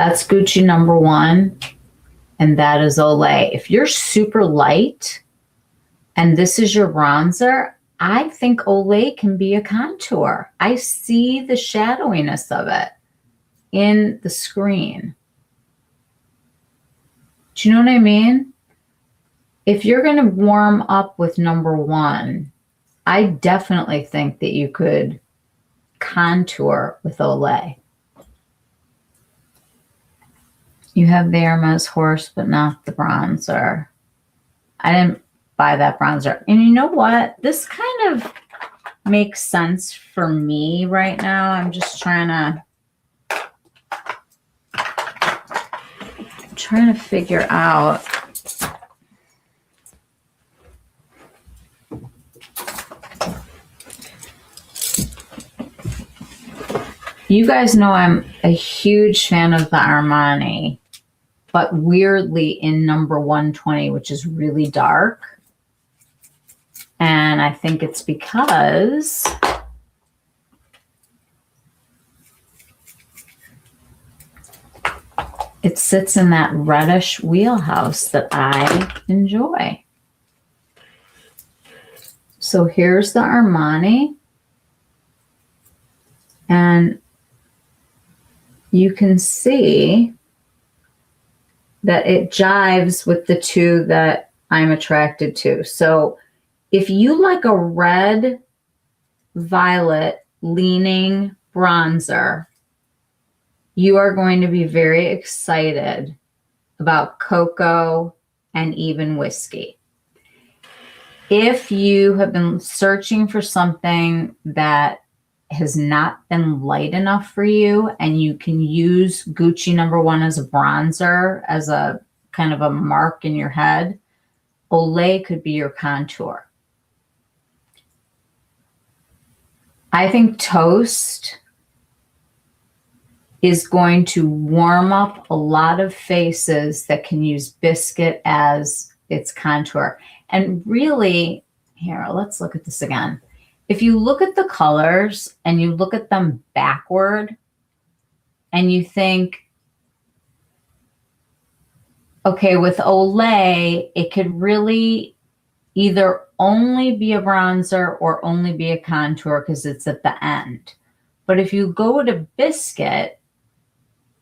That's Gucci #1, and that is Olay. If you're super light and this is your bronzer, I think Olay can be a contour. I see the shadowiness of it in the screen. Do you know what I mean? If you're going to warm up with #1, I definitely think that you could contour with Olay. You have the Hermes horse, but not the bronzer. I didn't buy that bronzer. And you know what? This kind of makes sense for me right now. I'm just trying to figure out. You guys know I'm a huge fan of the Armani, but weirdly in #120, which is really dark. And I think it's because it sits in that reddish wheelhouse that I enjoy. So here's the Armani. And you can see that it jives with the two that I'm attracted to. So if you like a red, violet leaning bronzer, you are going to be very excited about Cocoa and even Whiskey. If you have been searching for something that has not been light enough for you and you can use Gucci #1 as a bronzer, as a kind of a mark in your head, Olay could be your contour. I think Toast is going to warm up a lot of faces that can use Biscuit as its contour. And really, here, let's look at this again. If you look at the colors and you look at them backward and you think, okay, with Olay, it could really either only be a bronzer or only be a contour because it's at the end. But if you go to Biscuit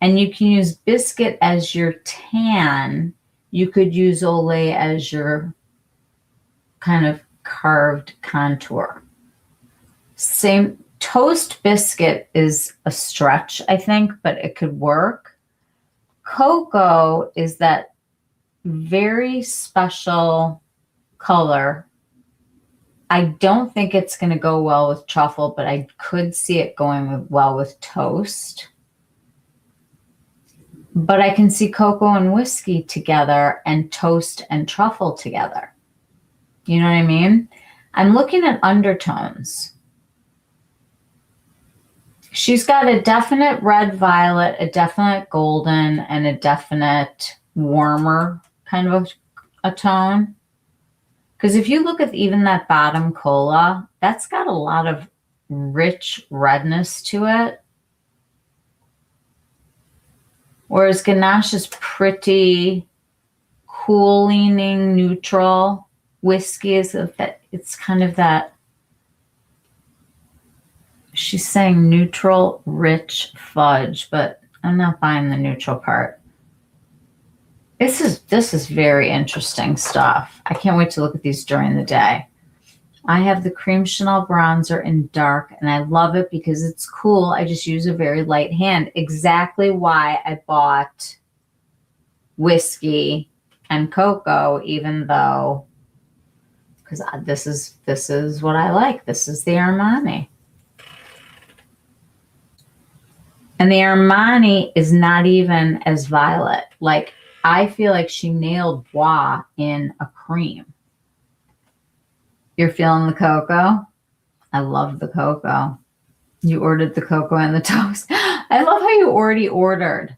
and you can use Biscuit as your tan, you could use Olay as your kind of carved contour. Same. Toast Biscuit is a stretch, I think, but it could work. Cocoa is that very special color. I don't think it's going to go well with truffle, but I could see it going well with Toast. But I can see Cocoa and Whiskey together and Toast and truffle together. You know what I mean? I'm looking at undertones. She's got a definite red violet, a definite golden, and a definite warmer kind of a tone. Because if you look at even that bottom cola, that's got a lot of rich redness to it. Whereas Ganache is pretty cool leaning, neutral. Whiskey is that it's kind of that. She's saying neutral, rich fudge, but I'm not buying the neutral part. This is very interesting stuff. I can't wait to look at these during the day. I have the Cream Chanel bronzer in dark, and I love it because it's cool. I just use a very light hand. Exactly why I bought Whiskey and Cocoa, even though, because this is what I like. This is the Armani. And the Armani is not even as violet. Like, I feel like she nailed Bois in a cream. You're feeling the cocoa? I love the cocoa. You ordered the cocoa and the toast. I love how you already ordered.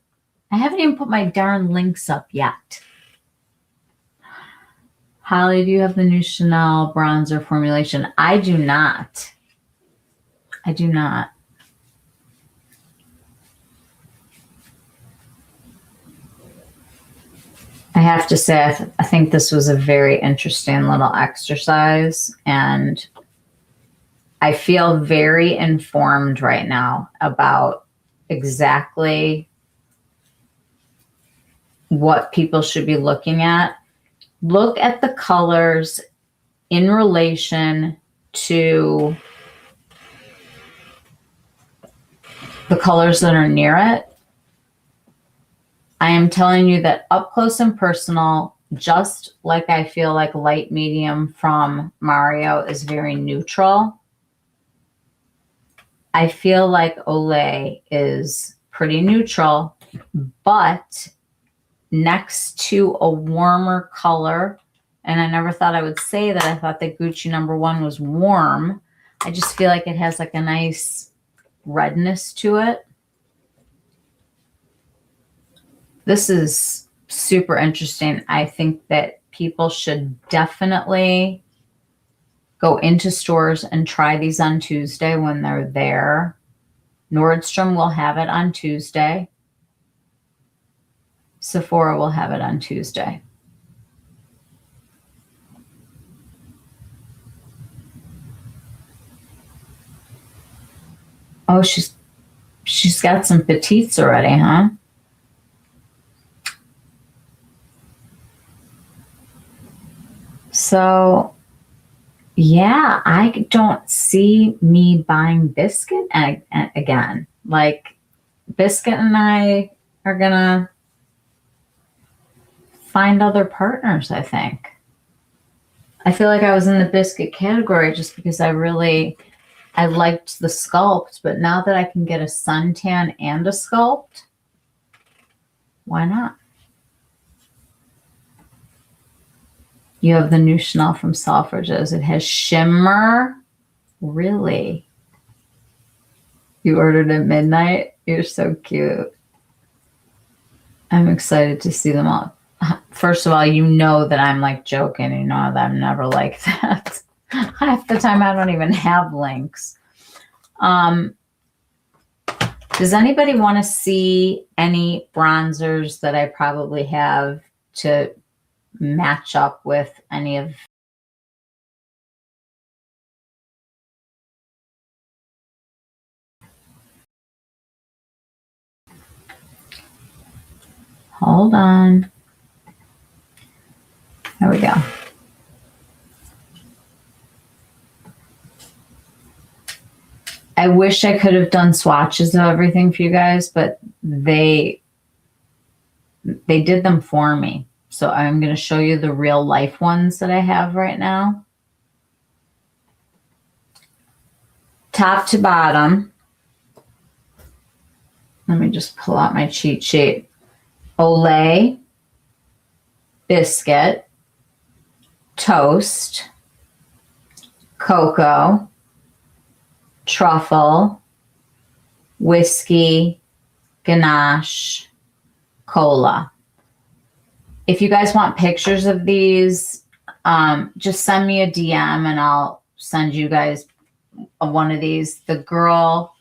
I haven't even put my darn links up yet. Holly, do you have the new Chanel bronzer formulation? I do not. I do not. I have to say, I think this was a very interesting little exercise, and I feel very informed right now about exactly what people should be looking at. Look at the colors in relation to the colors that are near it. I am telling you that up close and personal, just like I feel like light medium from Mario is very neutral, I feel like Olay is pretty neutral, but next to a warmer color, and I never thought I would say that. I thought that Gucci #1 was warm. I just feel like it has like a nice redness to it. This is super interesting. I think that people should definitely go into stores and try these on Tuesday when they're there. Nordstrom will have it on Tuesday. Sephora will have it on Tuesday. Oh, she's got some petites already, huh? So, yeah, I don't see me buying Biscuit again. Like, Biscuit and I are going to find other partners, I think. I feel like I was in the Biscuit category just because I liked the sculpt, but now that I can get a suntan and a sculpt, why not? You have the new Chanel from Selfridges. It has shimmer. Really? You ordered at midnight? You're so cute. I'm excited to see them all. First of all, you know that I'm like joking. You know that I'm never like that. Half the time I don't even have links. Does anybody want to see any bronzers that I probably have to match up with any of? Hold on. There we go. I wish I could have done swatches of everything for you guys, but they did them for me. So I'm going to show you the real life ones that I have right now. Top to bottom. Let me just pull out my cheat sheet. Olay, Biscuit, Toast, Cocoa, Truffle, Whiskey, Ganache, Cola. If you guys want pictures of these, just send me a DM and I'll send you guys one of these. The girl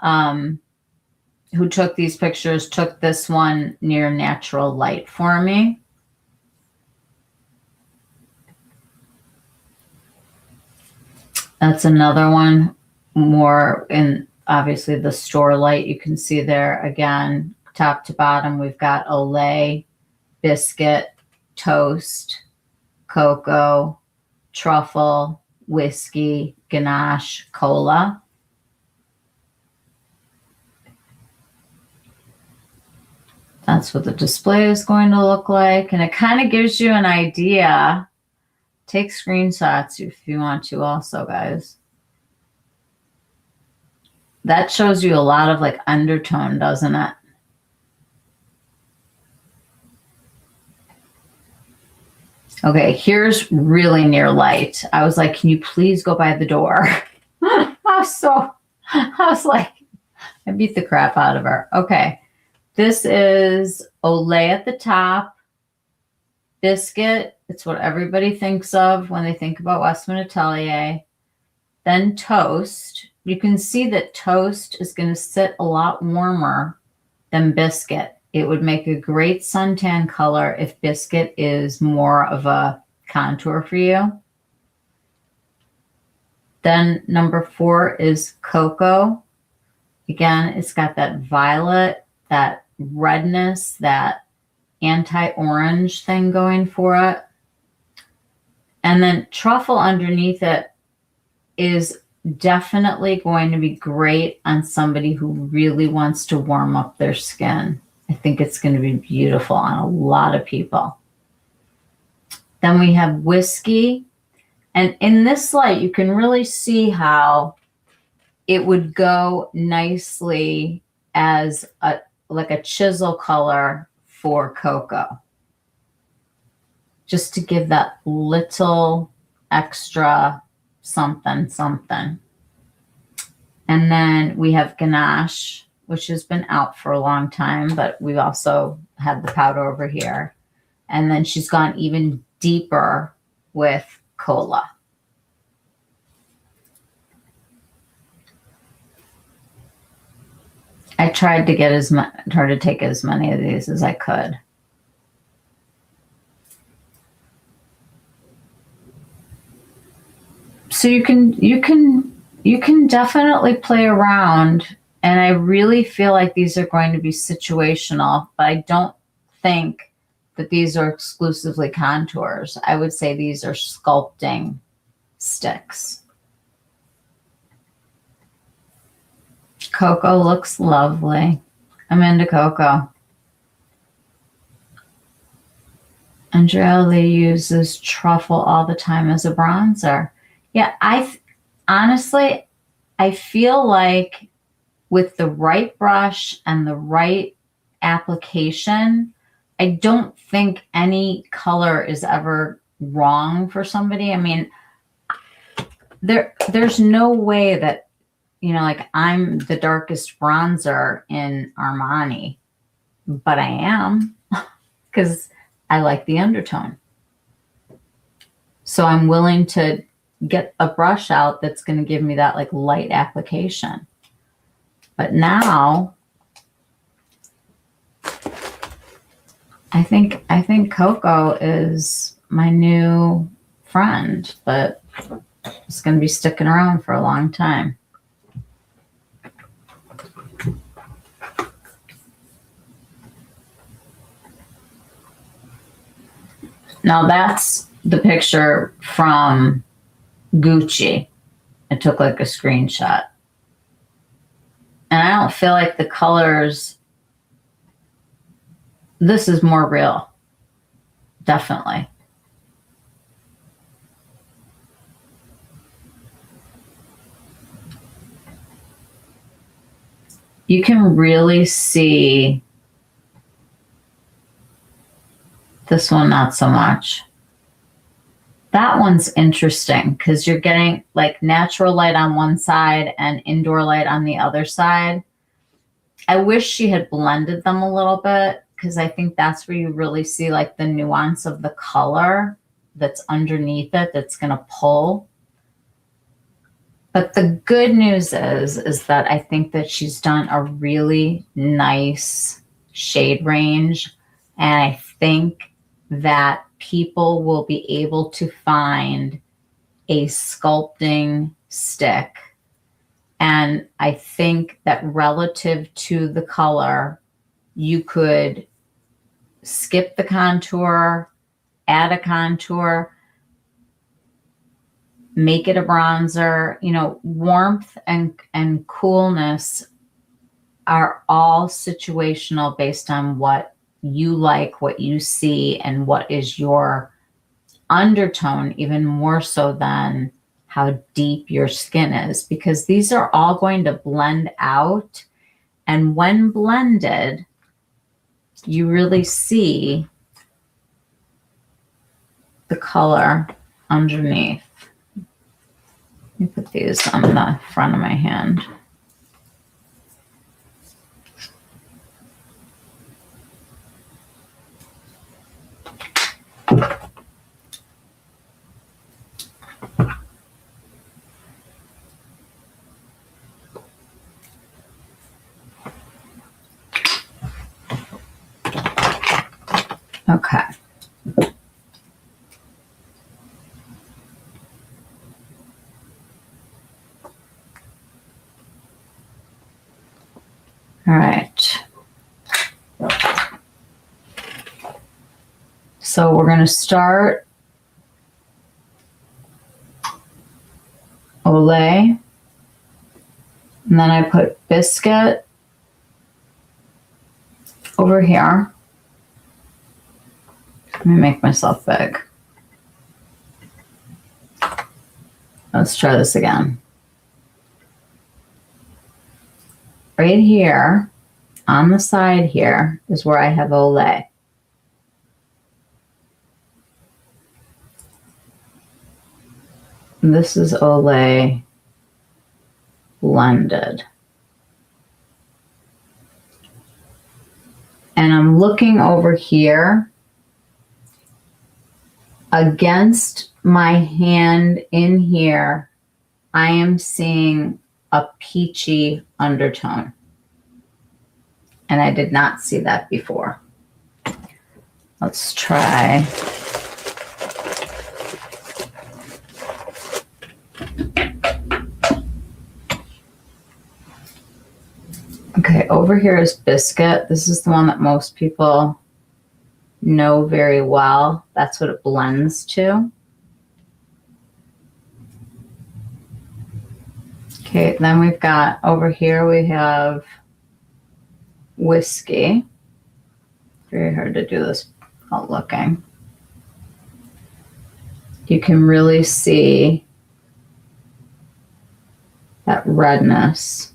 who took these pictures took this one near natural light for me. That's another one more in obviously the store light. You can see there again, top to bottom, we've got Olay, Biscuit, Toast, Cocoa, Truffle, Whiskey, Ganache, Cola. That's what the display is going to look like. And it kind of gives you an idea. Take screenshots if you want to also, guys. That shows you a lot of like undertone, doesn't it? Okay, here's really near light. I was like, can you please go by the door? I was like, I beat the crap out of her. Okay, this is Olay at the top. Biscuit, it's what everybody thinks of when they think about Westman Atelier. Then Toast. You can see that Toast is going to sit a lot warmer than Biscuit. It would make a great suntan color if Biscuit is more of a contour for you. Then number 4 is Cocoa. Again, it's got that violet, that redness, that anti-orange thing going for it. And then Truffle underneath it is definitely going to be great on somebody who really wants to warm up their skin. I think it's going to be beautiful on a lot of people. Then we have Whiskey. And in this light, you can really see how it would go nicely as like a chisel color for Cocoa. Just to give that little extra something, something. And then we have Ganache, which has been out for a long time, but we've also had the powder over here. And then she's gone even deeper with Cola. I tried to get try to take as many of these as I could. So you can definitely play around, and I really feel like these are going to be situational, but I don't think that these are exclusively contours. I would say these are sculpting sticks. Cocoa looks lovely. I'm into Cocoa. Andrea Lee uses Truffle all the time as a bronzer. Yeah, honestly, I feel like with the right brush and the right application, I don't think any color is ever wrong for somebody. I mean, there's no way that, you know, like I'm the darkest bronzer in Armani, but I am because I like the undertone. So I'm willing to get a brush out that's going to give me that like light application. But now I think Cocoa is my new friend, but it's going to be sticking around for a long time. Now that's the picture from Gucci. I took like a screenshot. And I don't feel like the colors, this is more real. Definitely. You can really see this one, not so much. That one's interesting because you're getting like natural light on one side and indoor light on the other side. I wish she had blended them a little bit because I think that's where you really see like the nuance of the color that's underneath it that's going to pull. But the good news is that I think that she's done a really nice shade range. And I think that people will be able to find a sculpting stick. And I think that relative to the color, you could skip the contour, add a contour, make it a bronzer. You know, warmth and coolness are all situational based on what you like, what you see, and what is your undertone, even more so than how deep your skin is, because these are all going to blend out. And when blended, you really see the color underneath. Let me put these on the front of my hand. Okay. All right. So we're going to start Olay. And then I put Biscuit over here. Let me make myself big. Let's try this again. Right here, on the side here, is where I have Olay. And this is Olay blended. And I'm looking over here against my hand in here. I am seeing a peachy undertone. And I did not see that before. Let's try. Okay, over here is Biscuit. This is the one that most people know very well. That's what it blends to. Okay, then we've got over here, we have Whiskey. Very hard to do this without looking. You can really see that redness.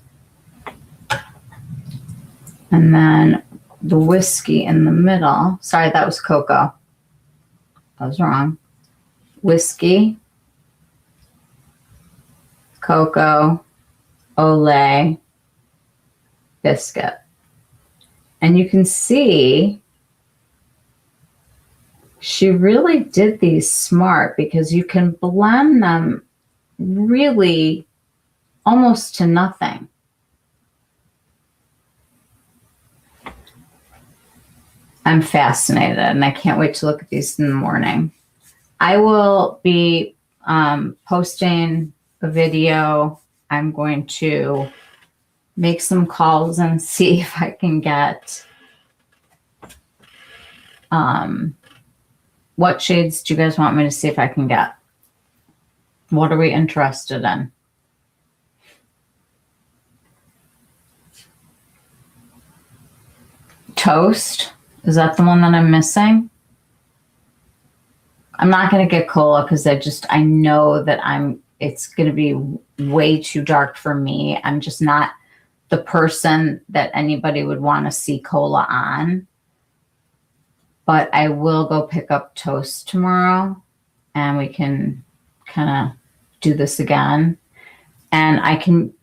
And then the whiskey in the middle. Sorry, that was cocoa. I was wrong. Whiskey, cocoa, Olay, Biscuit. And you can see she really did these smart because you can blend them really almost to nothing. I'm fascinated and I can't wait to look at these in the morning. I will be posting a video. I'm going to make some calls and see if I can get what shades do you guys want me to see if I can get? What are we interested in? Toast. Is that the one that I'm missing? I'm not going to get cola because I know that it's going to be way too dark for me. I'm just not the person that anybody would want to see cola on. But I will go pick up Toast tomorrow and we can kind of do this again. And I can,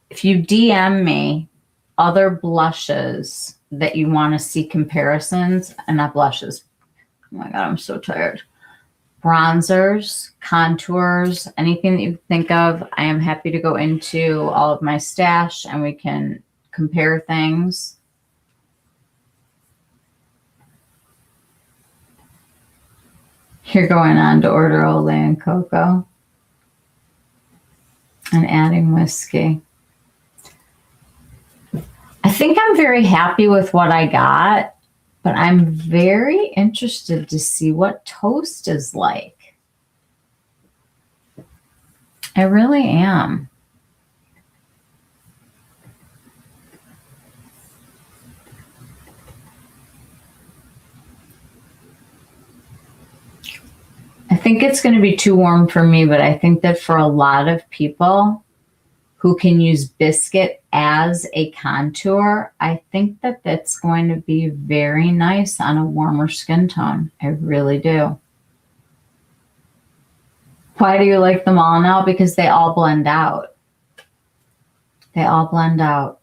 if you DM me other blushes that you want to see comparisons, and not blushes. Oh my God, I'm so tired. Bronzers, contours, anything that you think of. I am happy to go into all of my stash and we can compare things. You're going on to order Olay and cocoa and adding whiskey. I think I'm very happy with what I got, but I'm very interested to see what Toast is like. I really am. I think it's going to be too warm for me, but I think that for a lot of people who can use Biscuit as a contour, I think that that's going to be very nice on a warmer skin tone. I really do. Why do you like them all now? Because they all blend out. They all blend out.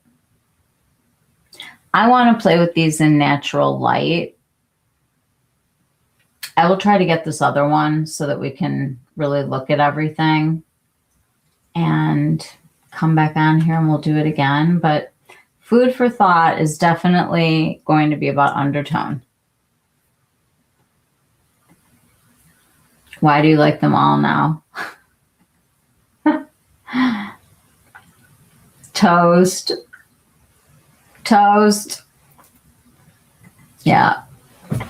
I want to play with these in natural light. I will try to get this other one so that we can really look at everything and come back on here and we'll do it again. But food for thought is definitely going to be about undertone. Why do you like them all now? Toast. Toast. Yeah.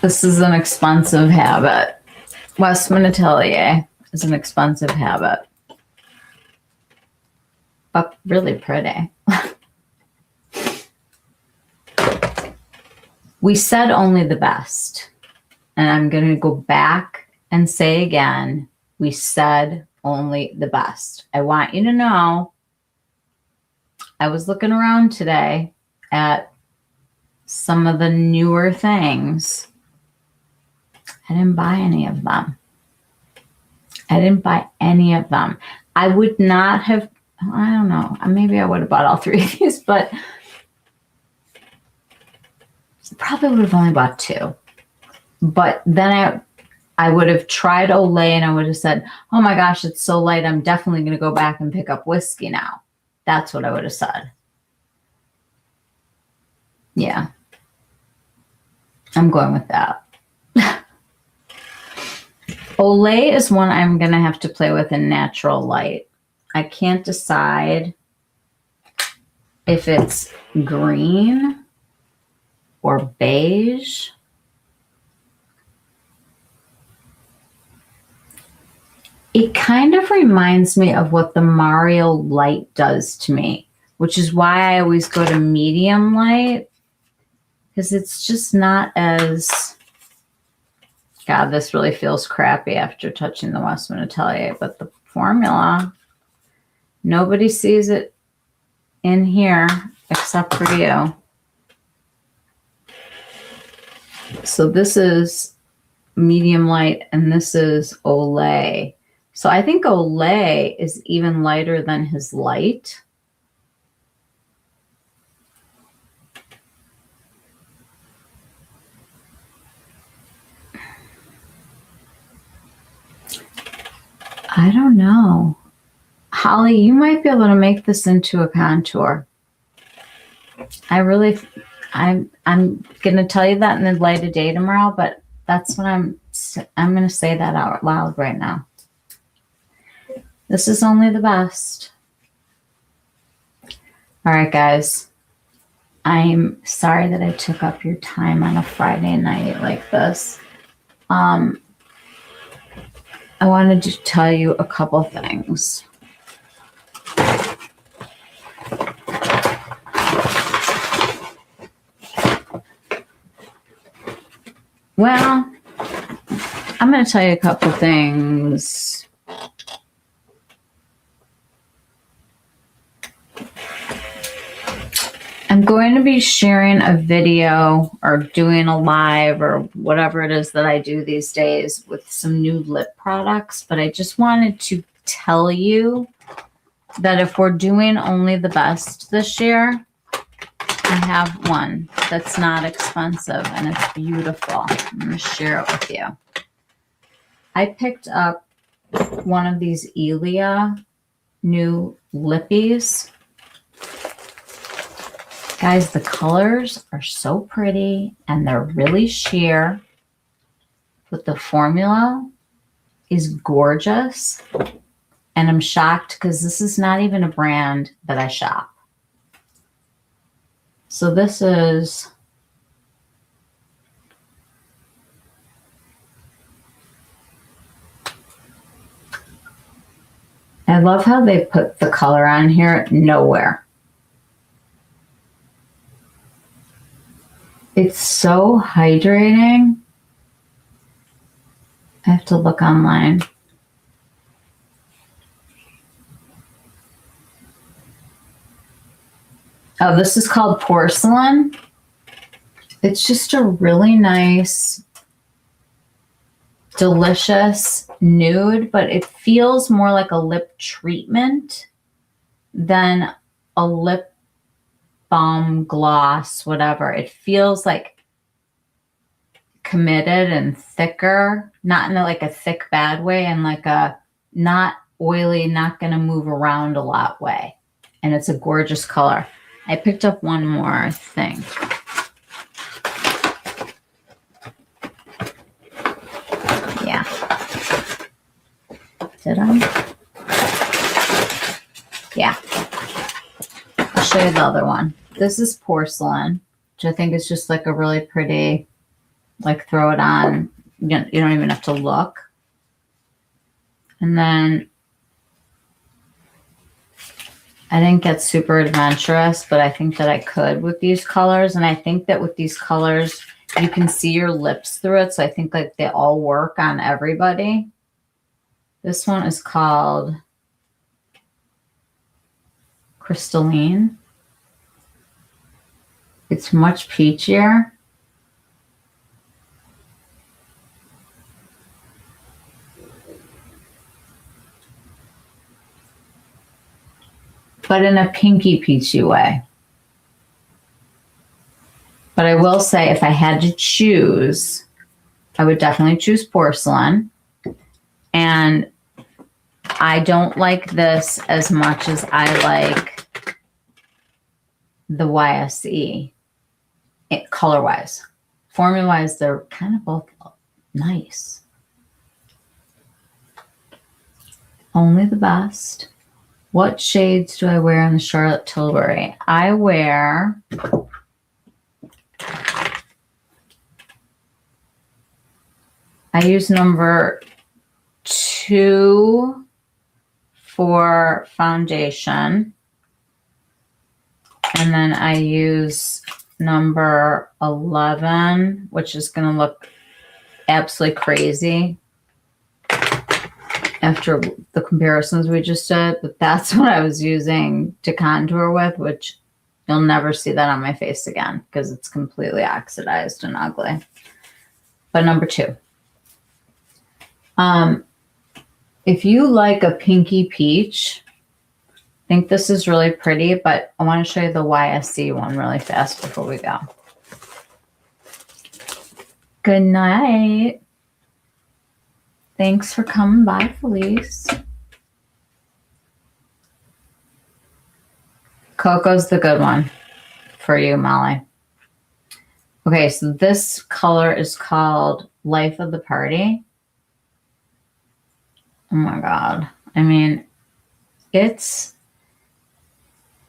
This is an expensive habit. Westman Atelier is an expensive habit. But really pretty. We said only the best. And I'm going to go back and say again, we said only the best. I want you to know, I was looking around today at some of the newer things. I didn't buy any of them. I didn't buy any of them. I would not have, I don't know, maybe I would have bought all three of these, but probably would have only bought two. But then I would have tried Olay and I would have said, oh my gosh, it's so light. I'm definitely going to go back and pick up whiskey now. That's what I would have said. Yeah. I'm going with that. Olay is one I'm going to have to play with in natural light. I can't decide if it's green or beige. It kind of reminds me of what the Mario light does to me, which is why I always go to medium light, because it's just not as, God, this really feels crappy after touching the Westman Atelier, but the formula, nobody sees it in here except for you. So this is medium light and this is Olay. So I think Olay is even lighter than his light. I don't know. Holly, you might be able to make this into a contour. I'm going to tell you that in the light of day tomorrow, but that's what I'm going to say that out loud right now. This is only the best. All right, guys. I'm sorry that I took up your time on a Friday night like this. I wanted to tell you a couple things. Well, I'm going to tell you a couple things. I'm going to be sharing a video or doing a live or whatever it is that I do these days with some new lip products, but I just wanted to tell you that if we're doing only the best this year, I have one that's not expensive and it's beautiful. I'm going to share it with you. I picked up one of these Elia new lippies. Guys, the colors are so pretty and they're really sheer, but the formula is gorgeous. And I'm shocked because this is not even a brand that I shop. So this is I love how they put the color on here nowhere. It's so hydrating. I have to look online. Oh, this is called Porcelain. It's just a really nice, delicious nude, but it feels more like a lip treatment than a lip balm, gloss, whatever. It feels like committed and thicker, not in like a thick bad way, and like a not oily, not going to move around a lot way. And it's a gorgeous color. I picked up one more thing. Yeah. Did I? Yeah. I'll show you the other one. This is porcelain, which I think is just like a really pretty, like throw it on. You don't even have to look. And then I didn't get super adventurous, but I think that I could with these colors. And I think that with these colors, you can see your lips through it. So I think like they all work on everybody. This one is called Crystalline. It's much peachier. But in a pinky peachy way. But I will say if I had to choose, I would definitely choose porcelain. And I don't like this as much as I like the YSE, color-wise. Formula-wise, they're kind of both nice. Only the best. What shades do I wear in the Charlotte Tilbury? I use number 2 for foundation. And then I use number 11, which is going to look absolutely crazy after the comparisons we just did. But that's what I was using to contour with, which you'll never see that on my face again because it's completely oxidized and ugly. But number 2. If you like a pinky peach, I think this is really pretty, but I want to show you the YSC one really fast before we go. Good night. Thanks for coming by, Felice. Cocoa's the good one for you, Molly. Okay, so this color is called Life of the Party. Oh my God. I mean, it's,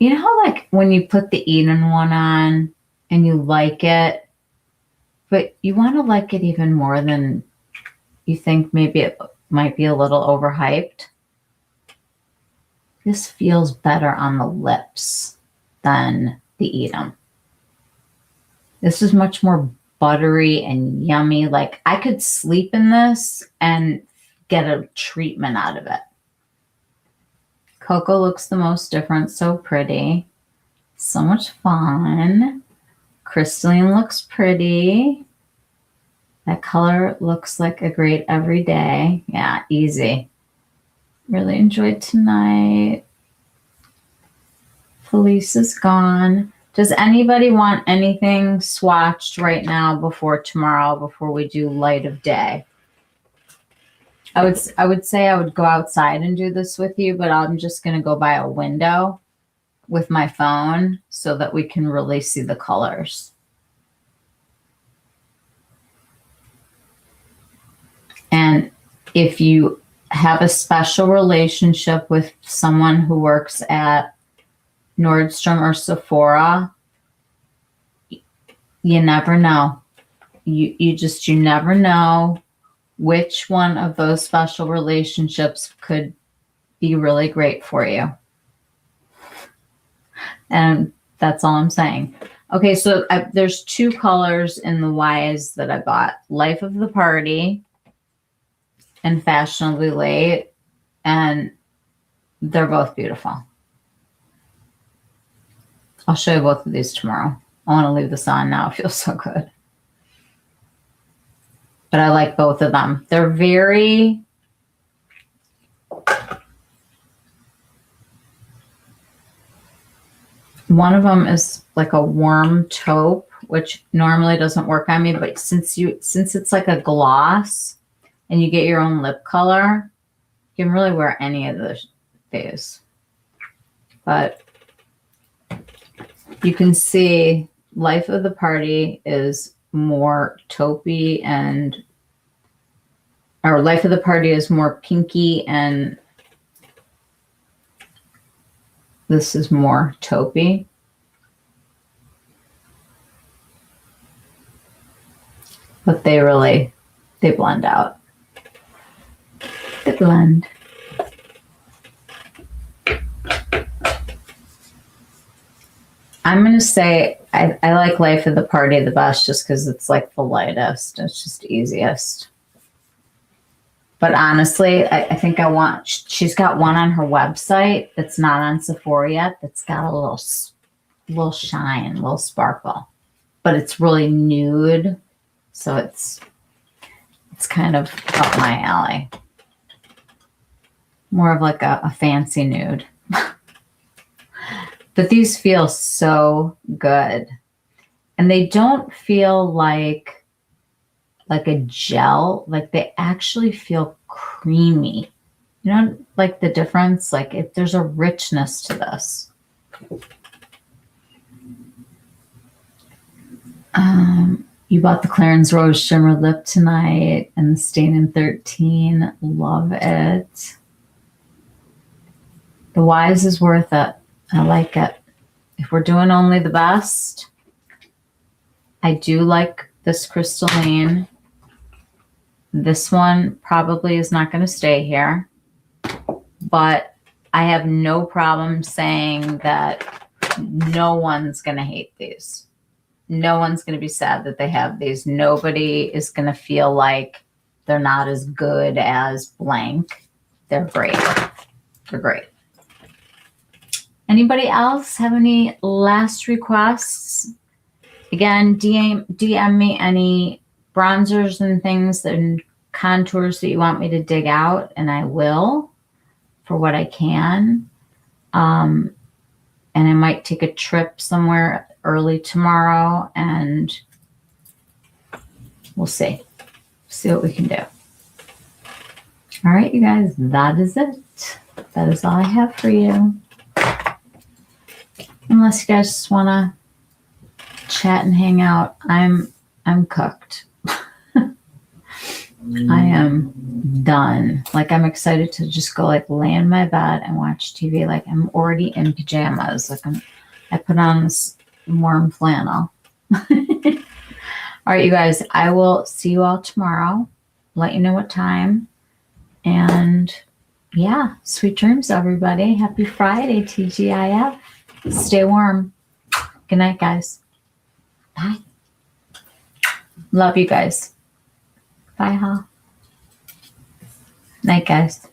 you know how like when you put the Eden one on and you like it, but you want to like it even more than you think maybe it might be a little overhyped. This feels better on the lips than the Eden. This is much more buttery and yummy. Like I could sleep in this and get a treatment out of it. Cocoa looks the most different. So pretty. So much fun. Crystalline looks pretty. That color looks like a great everyday. Yeah, easy. Really enjoyed tonight. Felice is gone. Does anybody want anything swatched right now before tomorrow, before we do light of day? I would say I would go outside and do this with you, but I'm just going to go by a window with my phone so that we can really see the colors. And if you have a special relationship with someone who works at Nordstrom or Sephora, you never know. You never know which one of those special relationships could be really great for you. And that's all I'm saying. Okay, so there's 2 colors in the Ys that I bought. Life of the Party and Fashionably Late. And they're both beautiful. I'll show you both of these tomorrow. I want to leave this on now. It feels so good. But I like both of them. They're very, one of them is like a warm taupe, which normally doesn't work on me, but since it's like a gloss and you get your own lip color, you can really wear any of these. But you can see Life of the Party is more taupey and Our Life of the Party is more pinky, and this is more taupey. But they blend out. They blend. I'm going to say I like Life of the Party the best just because it's like the lightest. It's just easiest. But honestly, I think she's got one on her website that's not on Sephora yet that's got a little shine, a little sparkle. But it's really nude. So it's kind of up my alley. More of like a fancy nude. But these feel so good. And they don't feel like a gel. Like they actually feel creamy. You know, like the difference? Like there's a richness to this. You bought the Clarins Rose Shimmer Lip tonight and the Stain in 13. Love it. The Wise is worth it. I like it. If we're doing only the best, I do like this crystalline. This one probably is not going to stay here, but I have no problem saying that no one's going to hate these. No one's going to be sad that they have these. Nobody is going to feel like they're not as good as blank. They're great. They're great. Anybody else have any last requests? Again, DM me any bronzers and things and contours that you want me to dig out, and I will for what I can. And I might take a trip somewhere early tomorrow, and we'll see what we can do. All right, you guys, that is it. That is all I have for you. Unless you guys just want to chat and hang out, I'm cooked. I am done. Like, I'm excited to just go like lay in my bed and watch TV. Like, I'm already in pajamas. Like, I put on this warm flannel. All right, you guys, I will see you all tomorrow. Let you know what time. And yeah, sweet dreams, everybody. Happy Friday, TGIF. Stay warm. Good night, guys. Bye. Love you guys. Bye, huh? Night, guys.